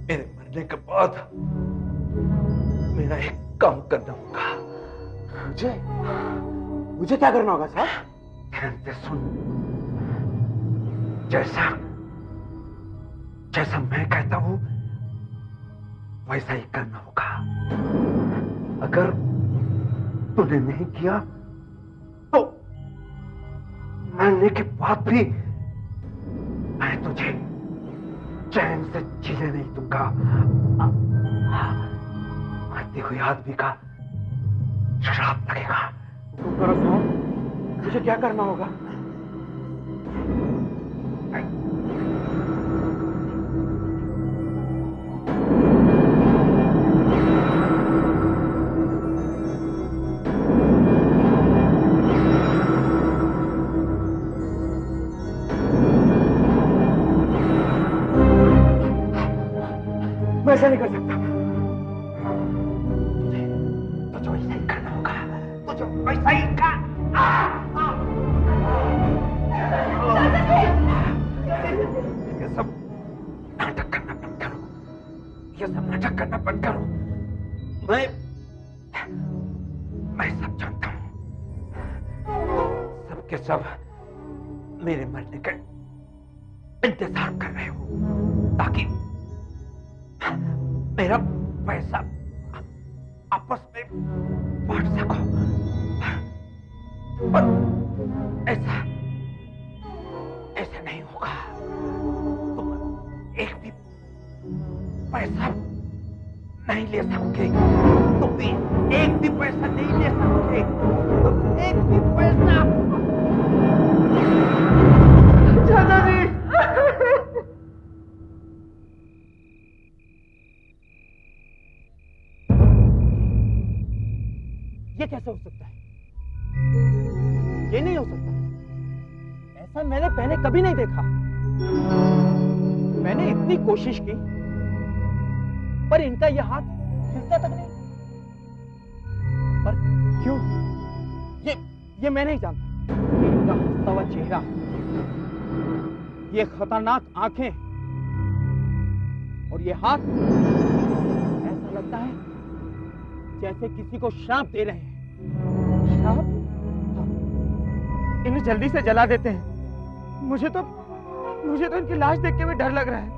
मेरे मरने के बाद मेरा एक काम करना होगा। मुझे क्या करना होगा साहब? ध्यान से सुन। जैसा मैं कहता हूं वैसा ही करना होगा। अगर तूने नहीं किया तो मरने के बाद भी मैं तुझे चैन से जीने नहीं दूंगा। मरते हुए आदमी का श्राप लगेगा। हुक्म करो साहब, मुझे क्या करना होगा? मैं ऐसा नहीं कर सकता। तुझे वैसा ही करना होगा, तुझे वैसा ही कर। ये सब नाटक करना बंद करो, ये सब नाटक करना बंद करो। मैं सब जानता हूं, सब कि सब मेरे मरने का इंतजार कर रहे हो ताकि मेरा पैसा आपस में बांट सको, पर ऐसा नहीं होगा। तुम एक भी पैसा नहीं ले सकोगे, तुम भी एक भी पैसा नहीं ले सकोगे, तुम एक भी पैसा। चाचा जी, ये कैसे हो सकता है? ये नहीं हो सकता। ऐसा मैंने पहले कभी नहीं देखा। मैंने इतनी कोशिश की पर इनका यह हाथ हिलता तक नहीं। पर क्यों? ये मैं नहीं जानता। इनका हंसता हुआ चेहरा, ये खतरनाक आंखें और ये हाथ, ऐसा लगता है जैसे किसी को श्राप दे रहे हैं। श्राप? इन्हें जल्दी से जला देते हैं। मुझे तो इनकी लाश देख के भी डर लग रहा है।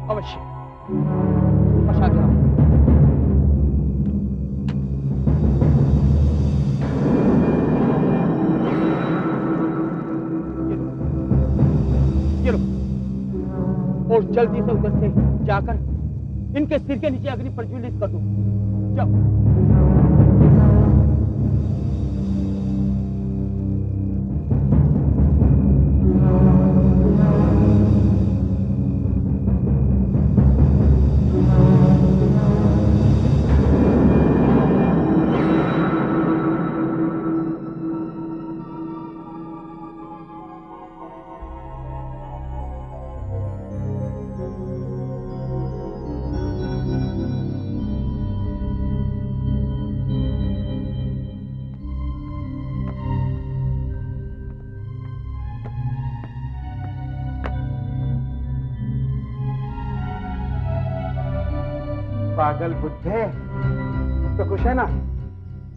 अवश्य मशा करो। ये लो। और जल्दी से उधर से जाकर इनके सिर के नीचे अग्नि प्रज्वलित कर दो। जाओ। पागल बुद्धे, तुम तो खुश है ना?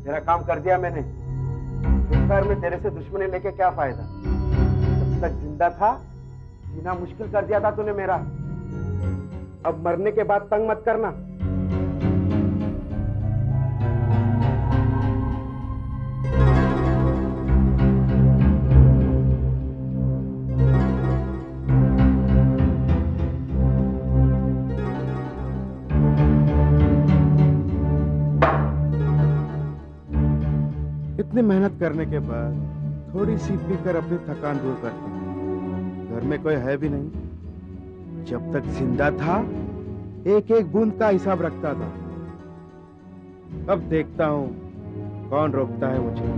मेरा काम कर दिया मैंने। इस बार में तेरे से दुश्मनी लेके क्या फायदा? जब तक जिंदा था जीना मुश्किल कर दिया था तूने मेरा। अब मरने के बाद तंग मत करना। इतनी मेहनत करने के बाद थोड़ी सी पीकर अपनी थकान दूर करता हूँ। घर में कोई है भी नहीं। जब तक जिंदा था एक एक बूंद का हिसाब रखता था। अब देखता हूँ कौन रोकता है मुझे।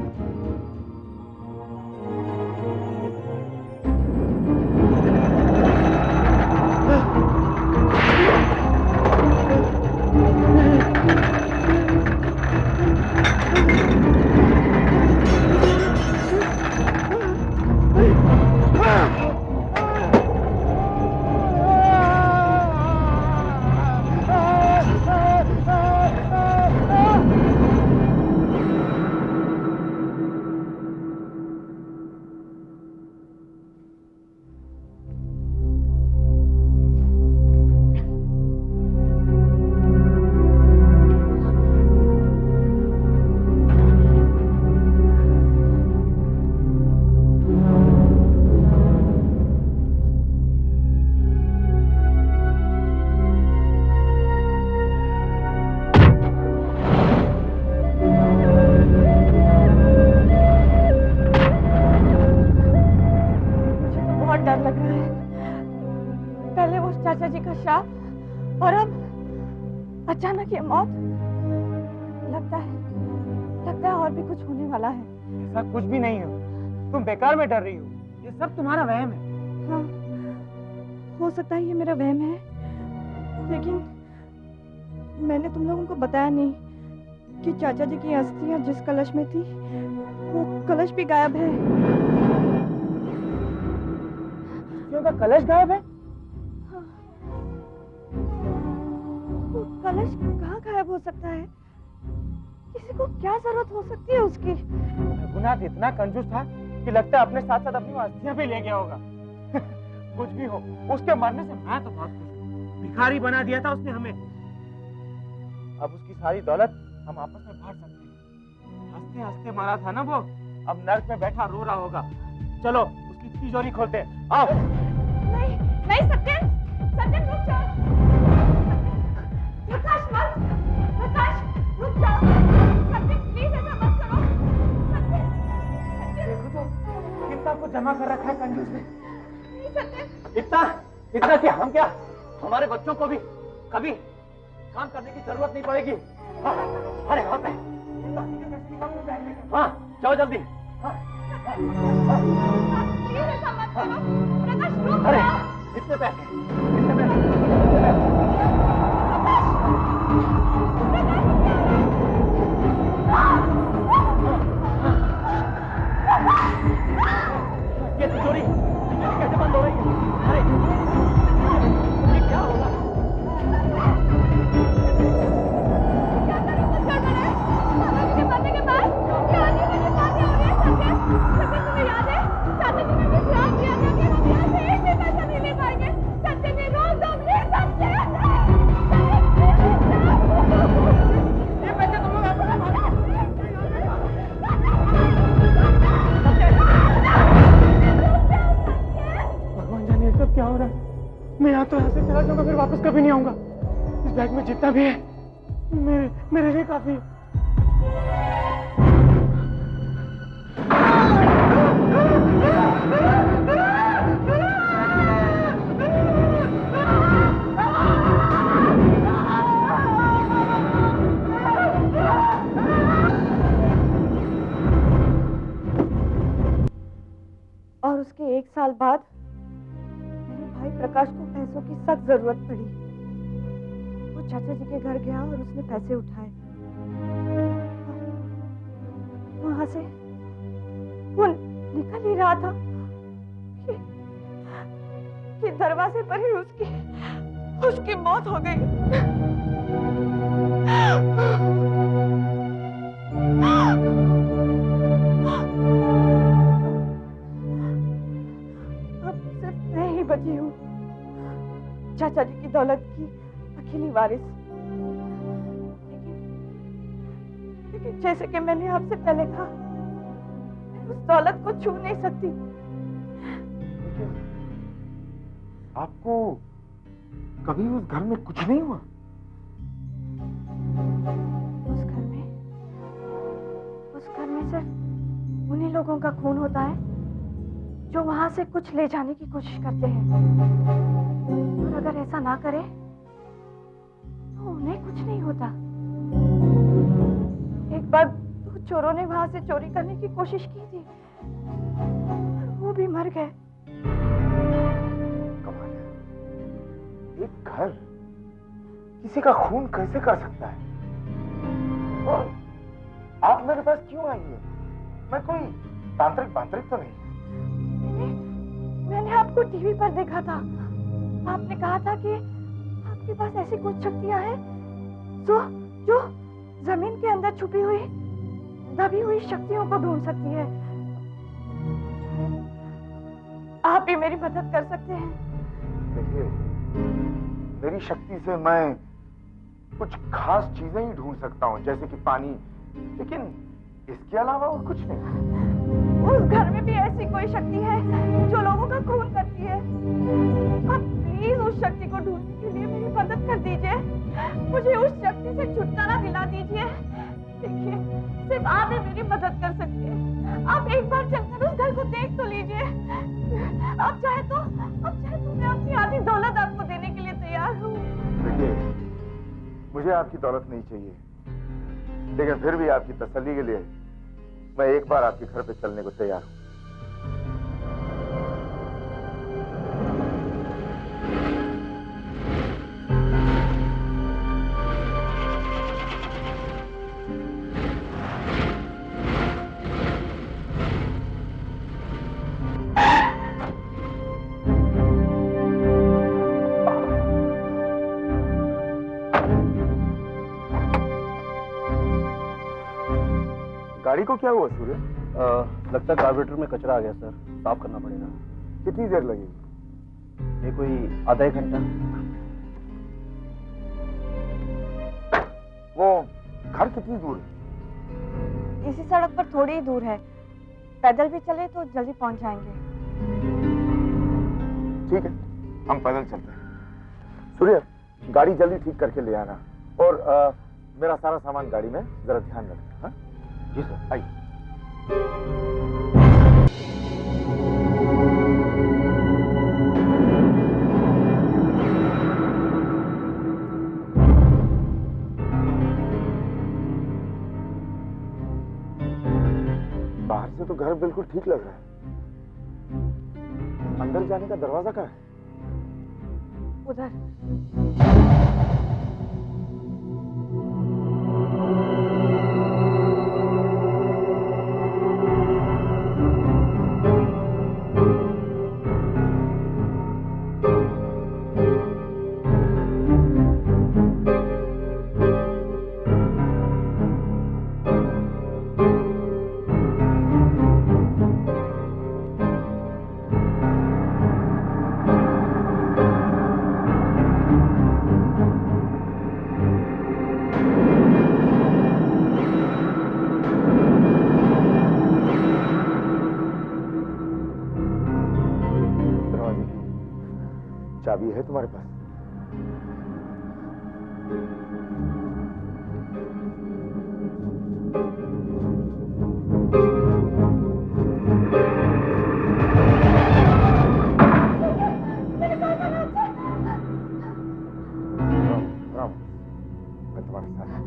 और अब अचानक ये मौत। लगता है और भी कुछ होने वाला है। ऐसा कुछ भी नहीं हो, तुम बेकार में डर रही हो। ये सब तुम्हारा वहम है। हाँ, हो सकता है ये मेरा वहम है, लेकिन मैंने तुम लोगों को बताया नहीं कि चाचा जी की अस्थियां जिस कलश में थी वो कलश भी गायब है। अस्थियों का कलश गायब है? हाँ। वो कलश कहाँ गायब हो सकता है? किसी को क्या जरूरत हो सकती है उसकी? रघुनाथ इतना कंजूस था कि लगता है अपने साथ साथ अपनी अस्थियां भी ले गया होगा। कुछ भी हो, उसके मरने से मैं तो बहुत खुश हूँ। भिखारी बना दिया था उसने हमें, अब उसकी सारी दौलत हम आपस में बांट सकते हैं। हंसते हंसते मरा था ना वो, अब नर्क में बैठा रो रहा होगा। चलो उसकी तिजोरी खोलते हैं, आओ। नहीं नहीं सत्यन, सत्यन रुक जाओ। प्रकाश मत, प्रकाश रुक जाओ। सत्यन प्लीज ऐसा मत करो। सत्यन, देखो तो कितना कुछ जमा कर रखा है कंजूस ने। नहीं सत्यन, इतना कि हम क्या, हमारे बच्चों को भी कभी काम करने की जरूरत नहीं पड़ेगी। हाँ, अरे वहाँ पे हाँ, जाओ जल्दी। हाँ, प्लीज ऐसा मत करो। प्रकाश रुक अरे जाओ। इतने पैसे, ये तिजोरी कैसे बंद हो रही है? अरे ये क्या होगा? क्या करूं कुछ गड़बड़ है? पापा के मरने के बाद क्या आने वाली बातें हो रही है सत्यन? सत्यन तुम्हें याद है? चाचा जी ने मुझे श्राप दिया था कि हम यहाँ से एक भी पैसा नहीं ले पाएंगे। सत्यन ने रोज हम ले सकते हैं। ये पैसे तुम लोग आपको भगवान जाने ये सब क्या हो रहा है। मैं यहाँ तो यहाँ से चला जाऊंगा, फिर वापस कभी नहीं आऊंगा। इस बैग में जितना भी है मेरे लिए काफी है। और उसके 1 साल बाद मेरे भाई प्रकाश को पैसों की सख्त जरूरत पड़ी। वो चाचा जी के घर गया और उसने पैसे उठाए। वहां से वो निकल ही रहा था कि दरवाजे पर ही उसकी मौत हो गई। बची हूँ, चाचा जी की दौलत की अकेली वारिस। लेकिन जैसे कि मैंने आपसे पहले कहा, मैं उस दौलत को छू नहीं सकती। आपको कभी उस घर में कुछ नहीं हुआ? उस घर में सिर्फ उन्हीं लोगों का खून होता है जो वहां से कुछ ले जाने की कोशिश करते हैं, और अगर ऐसा ना करे तो उन्हें कुछ नहीं होता। एक बार 2 चोरों ने वहां से चोरी करने की कोशिश की थी, वो भी मर गए। कमाल है, एक घर किसी का खून कैसे कर सकता है? और आप मेरे पास क्यों आई है? मैं कोई तांत्रिक तो नहीं। मैंने आपको टीवी पर देखा था। आपने कहा था कि आपके पास ऐसी कुछ शक्तियां हैं जो जमीन के अंदर छुपी हुई दबी हुई शक्तियों को ढूंढ सकती है। आप ही मेरी मदद कर सकते हैं। देखिए, मेरी शक्ति से मैं कुछ खास चीजें ही ढूंढ सकता हूँ, जैसे कि पानी, लेकिन इसके अलावा और कुछ नहीं। उस घर में भी ऐसी कोई शक्ति है जो लोगों का खून करती है। आप प्लीज उस शक्ति को ढूंढने के लिए मेरी मदद कर दीजिए। मुझे उस शक्ति से छुटकारा दिला दीजिए। देखिए, सिर्फ आप ही मेरी मदद कर सकते हैं। आप एक बार चलकर उस घर को देख तो लीजिए। आप चाहे तो मैं अपनी आधी दौलत आपको देने के लिए तैयार हूँ। देखिए, मुझे आपकी दौलत नहीं चाहिए, लेकिन फिर भी आपकी तसल्ली के लिए मैं एक बार आपके घर पे चलने को तैयार हूं। गाड़ी को क्या हुआ सूर्य? लगता है कार्बोरेटर में कचरा आ गया सर, साफ करना पड़ेगा। कितनी देर लगेगी? ये कोई आधा एक घंटा। वो घर कितनी दूर है? इसी सड़क पर थोड़ी ही दूर है, पैदल भी चले तो जल्दी पहुंच जाएंगे। ठीक है, हम पैदल चलते हैं। सूर्य, गाड़ी जल्दी ठीक करके ले आना और मेरा सारा सामान गाड़ी में जरा ध्यान रखना। हाँ? जी सर, आइए। बाहर से तो घर बिल्कुल ठीक लग रहा है, अंदर जाने का दरवाजा कहाँ है? उधर। चाबी है तुम्हारे पास? राम, मैं तुम्हारे साथ हूं।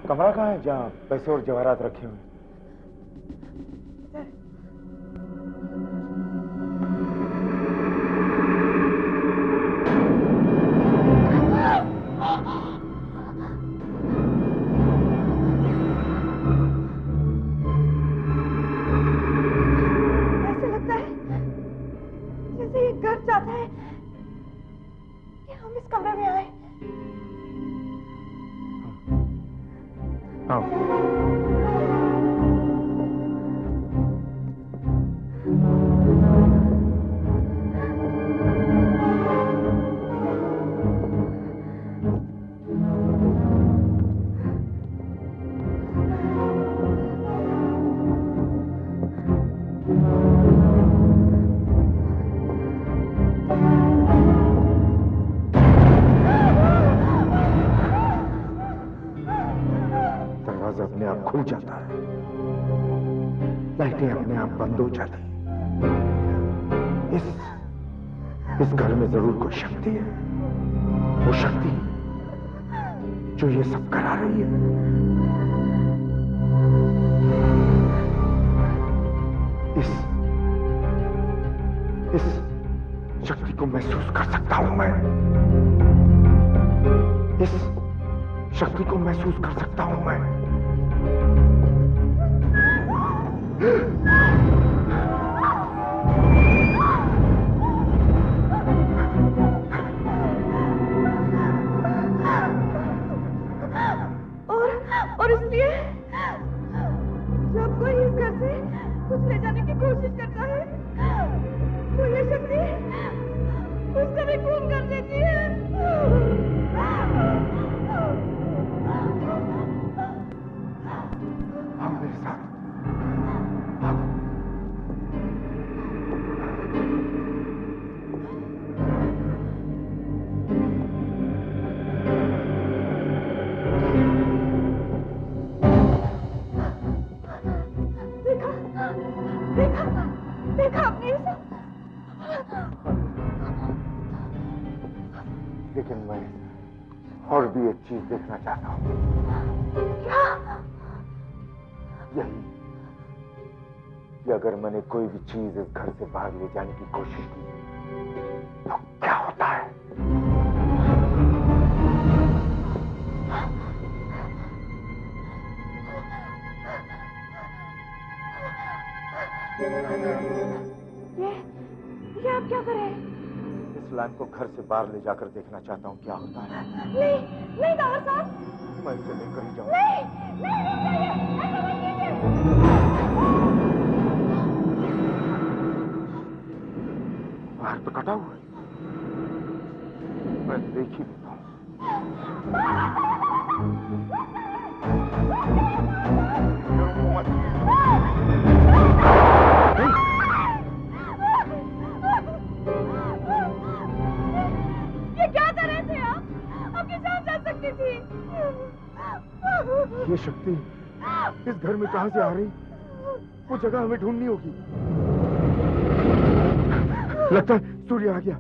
कमरा कहाँ है जहाँ पैसे और जवाहरात रखे हुए? ऐसे लगता है जैसे ये घर चाहता है कि हम इस कमरे में आए। दरवाजा अपने आप खुल जाता है, लाइटें अपने आप बंद हो जाती हैं। इस घर में जरूर कोई शक्ति है, वो शक्ति जो ये सब करा रही है। इस शक्ति को महसूस कर सकता हूं मैं, इस शक्ति को महसूस कर सकता हूं मैं। और इसलिए जब कोई इस घर से कुछ ले जाने की कोशिश करता है तो ये शक्ति उसका भी खून कर देती है। आओ मेरे साथ। देखा आपने ये सब? लेकिन मैं और भी एक चीज देखना चाहता हूँ। क्या? यही कि अगर मैंने कोई भी चीज इस घर से बाहर ले जाने की कोशिश की तो क्या होता है? अब क्या करें? इस लैंप को घर से बाहर ले जाकर देखना चाहता हूँ क्या होता है। नहीं नहीं दावर साहब, मैं इसे लेकर ही जाऊँ। नहीं नहीं रुक जाइए, ऐसा मत कीजिए। बाहर तो कटा हुआ है, मैं देख ही लेता हूँ। ये क्या कर रहे थे आप? आपकी जान जा सकती थी। ये शक्ति इस घर में कहां से आ रही? वो जगह हमें ढूंढनी होगी। लगता है सूर्य आ गया।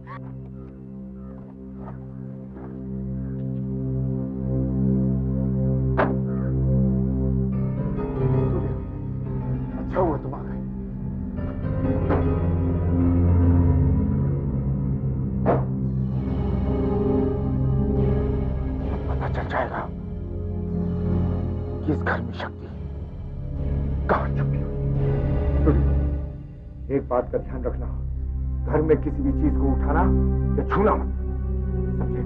सूर्य, अच्छा हुआ तुम आ गए। पता चल जाएगा कि इस घर में शक्ति कहां छुपी हुई। सूर्य, एक बात का ध्यान रखना, घर में किसी भी चीज को उठाना या छूना मत, समझे?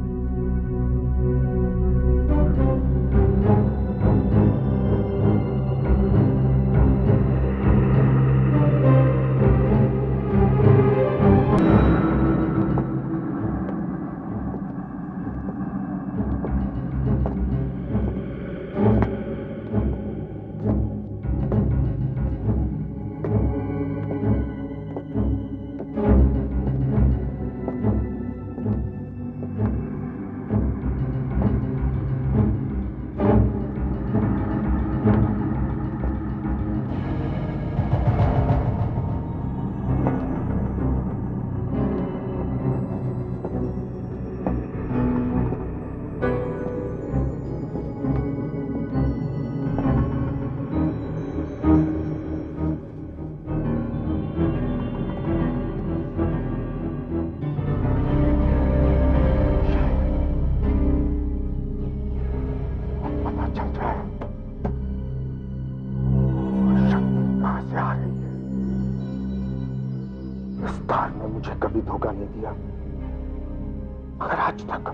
मगर आज तक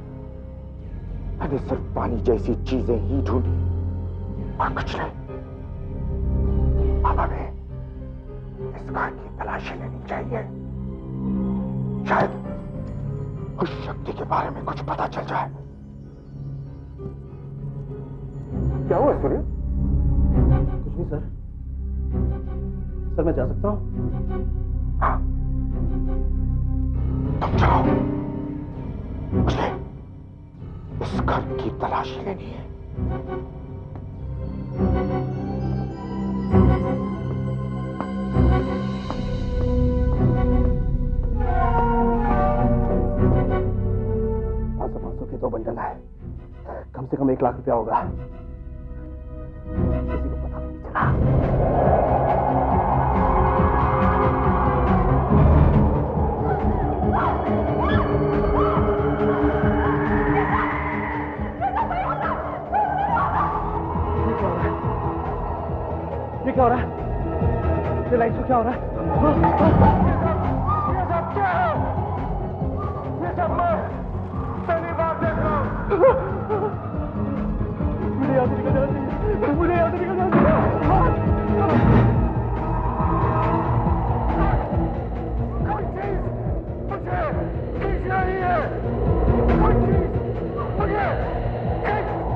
मैंने सिर्फ पानी जैसी चीजें ही ढूंढी और कुछ नहीं। अब हमें इस घर की तलाशी लेनी चाहिए। शायद उस शक्ति के बारे में कुछ पता चल जाए। क्या हुआ सूर्य? कुछ नहीं सर। सर मैं जा सकता हूँ? हाँ, तुम जाओ। मुझे इस घर की तलाशी लेनी है। ₹500 के 2 बंडल है, कम से कम 1 लाख रुपया होगा। किसी को पता नहीं चला। ये क्या हो रहा है? ये लाइट को क्या हो रहा है? ये सब क्या है? ये सब मैं पहली बार देख रहा हूँ। मुझे यहाँ से निकल जाना चाहिए। मुझे यहाँ से निकल जाना चाहिए। कोई चीज मुझे खींच रही है। कोई चीज मुझे खींच रही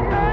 है।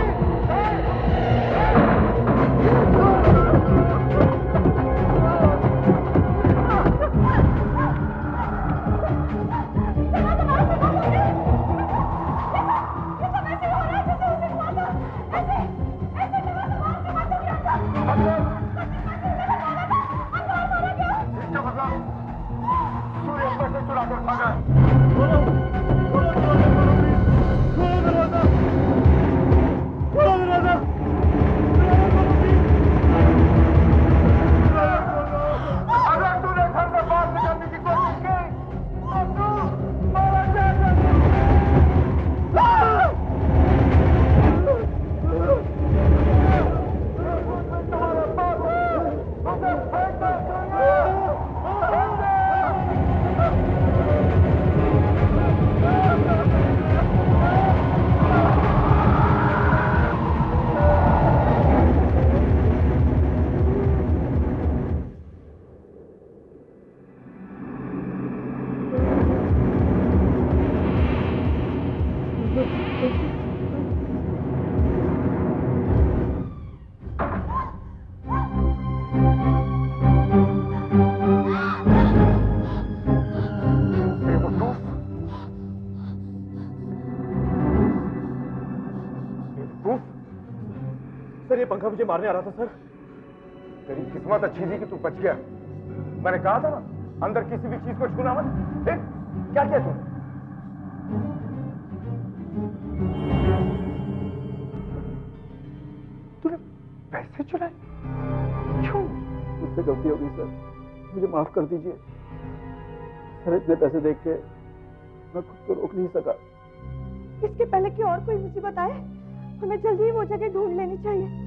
सर ये पंखा मुझे मारने आ रहा था सर। तेरी किस्मत अच्छी थी कि तू बच गया। मैंने कहा था ना अंदर किसी भी चीज को छूना मत। देख क्या किया तूने पैसे चुराए? क्यों? मुझसे गलती हो गई सर, मुझे माफ कर दीजिए सर। इतने पैसे देख के मैं खुद को रोक नहीं सका। इसके पहले कि और कोई मुसीबत आए, हमें जल्दी ही वो जगह ढूंढ लेनी चाहिए।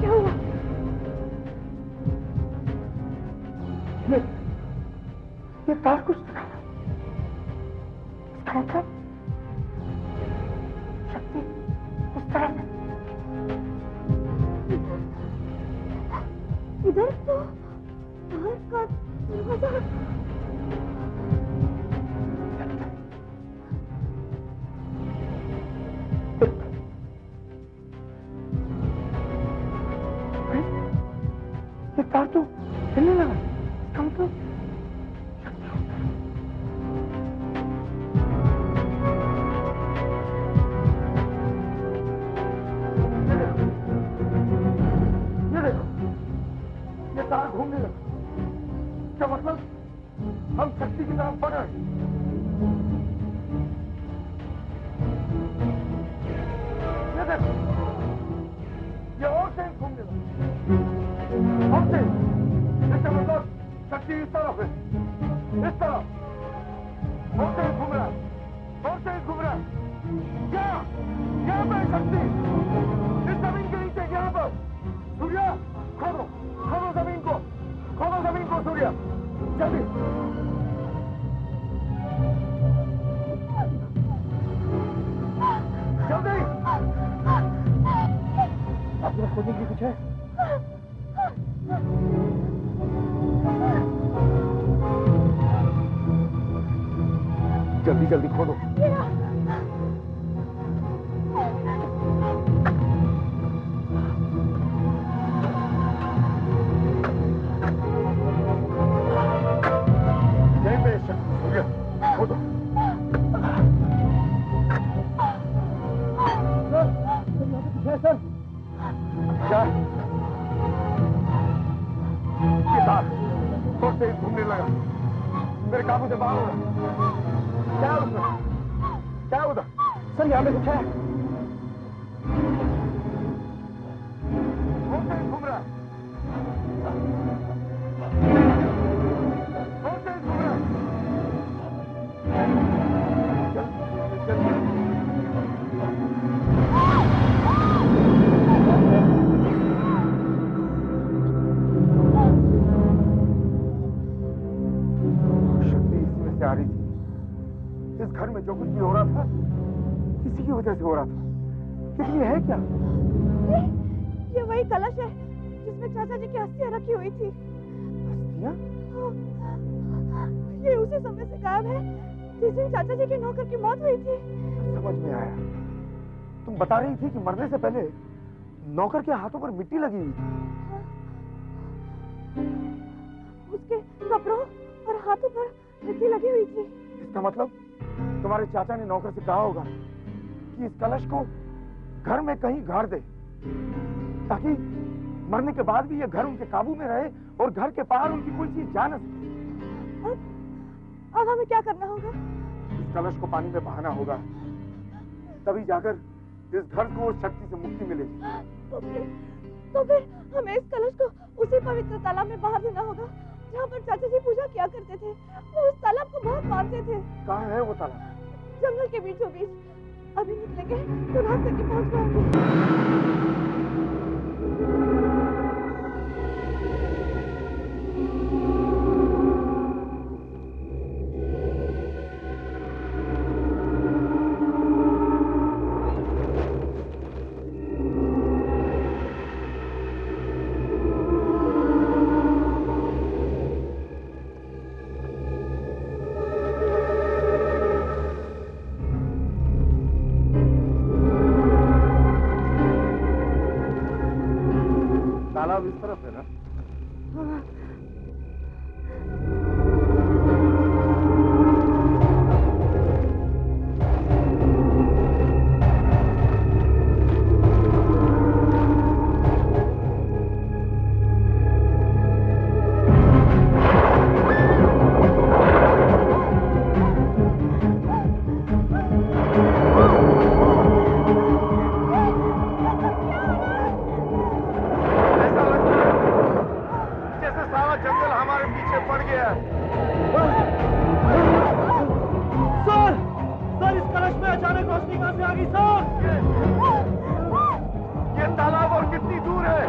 क्या हुआ? ये तार कुछ इसका मतलब शक्ति उस तरफ है। इधर तो बाहर का दरवाजा। ये तार तो हिलने लगा। इसका मतलब तार घूमने लगा। क्या मतलब हम शक्ति की तरफ बढ़ रहे हैं। ये देखो ये और तेज घूमने लगा। और तेज। इसका मतलब शक्ति इस तरफ है, इस तरफ और तेज घूम रहा है, और तेज घूम रहा है। यहाँ पे शक्ति इस जमीन के नीचे, यहाँ पर। सूर्या खोदो खोदो जमीन को, खोदो जमीन को सूर्या, जल्दी। जल्दी। आपने खोदने की कुछ है? जल्दी जल्दी खोदो। घूमने लगा, मेरे काबू से बाहर हो रहा। क्या उसमें? क्या उधर? सर यहाँ पे कुछ है। घूम रहा है, घूम रहा है। आ रही थी। इस घर में जो कुछ भी हो रहा था किसी की वजह से हो रहा था। लेकिन ये है क्या? ये वही कलश है जिसमें चाचा जी की अस्थियां रखी हुई थी। अस्थियां? ये उसी समय से गायब है जिस दिन चाचा जी के नौकर की मौत हुई थी। समझ में आया। तुम बता रही थी कि मरने से पहले नौकर के हाथों पर मिट्टी लगी हुई थी। उसके कपड़ों और हाथों पर मिट्टी लगी हुई थी। इसका मतलब तुम्हारे चाचा ने नौकर से कहा होगा कि इस कलश को घर में कहीं गाड़ दे, ताकि मरने के बाद भी ये घर उनके काबू में रहे और घर के बाहर उनकी कोई चीज जा न सके। अब हमें क्या करना होगा? इस कलश को पानी में बहाना होगा, तभी जाकर इस घर को उस शक्ति से मुक्ति मिलेगी। तो फिर हमें इस कलश को उसी पवित्र तालाब में बहा देना होगा जहाँ पर चाचा जी पूजा किया करते थे। वो उस तालाब को बहुत मानते थे। कहाँ है वो तालाब? जंगल के बीचों बीच। अभी निकलेंगे तो रात तक ही पहुँच पाएंगे। शक्ति कहां से आ गई सर? ये तालाब और कितनी दूर है?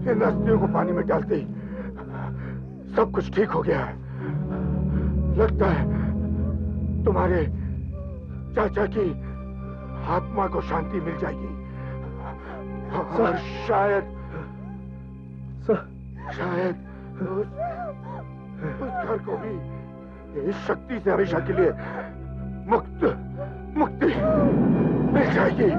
इन अस्थियों को पानी में डालते ही सब कुछ ठीक हो गया है। लगता है तुम्हारे चाचा की आत्मा को शांति मिल जाएगी और शायद उस घर को भी इस शक्ति से हमेशा के लिए मुक्ति मिल जाएगी।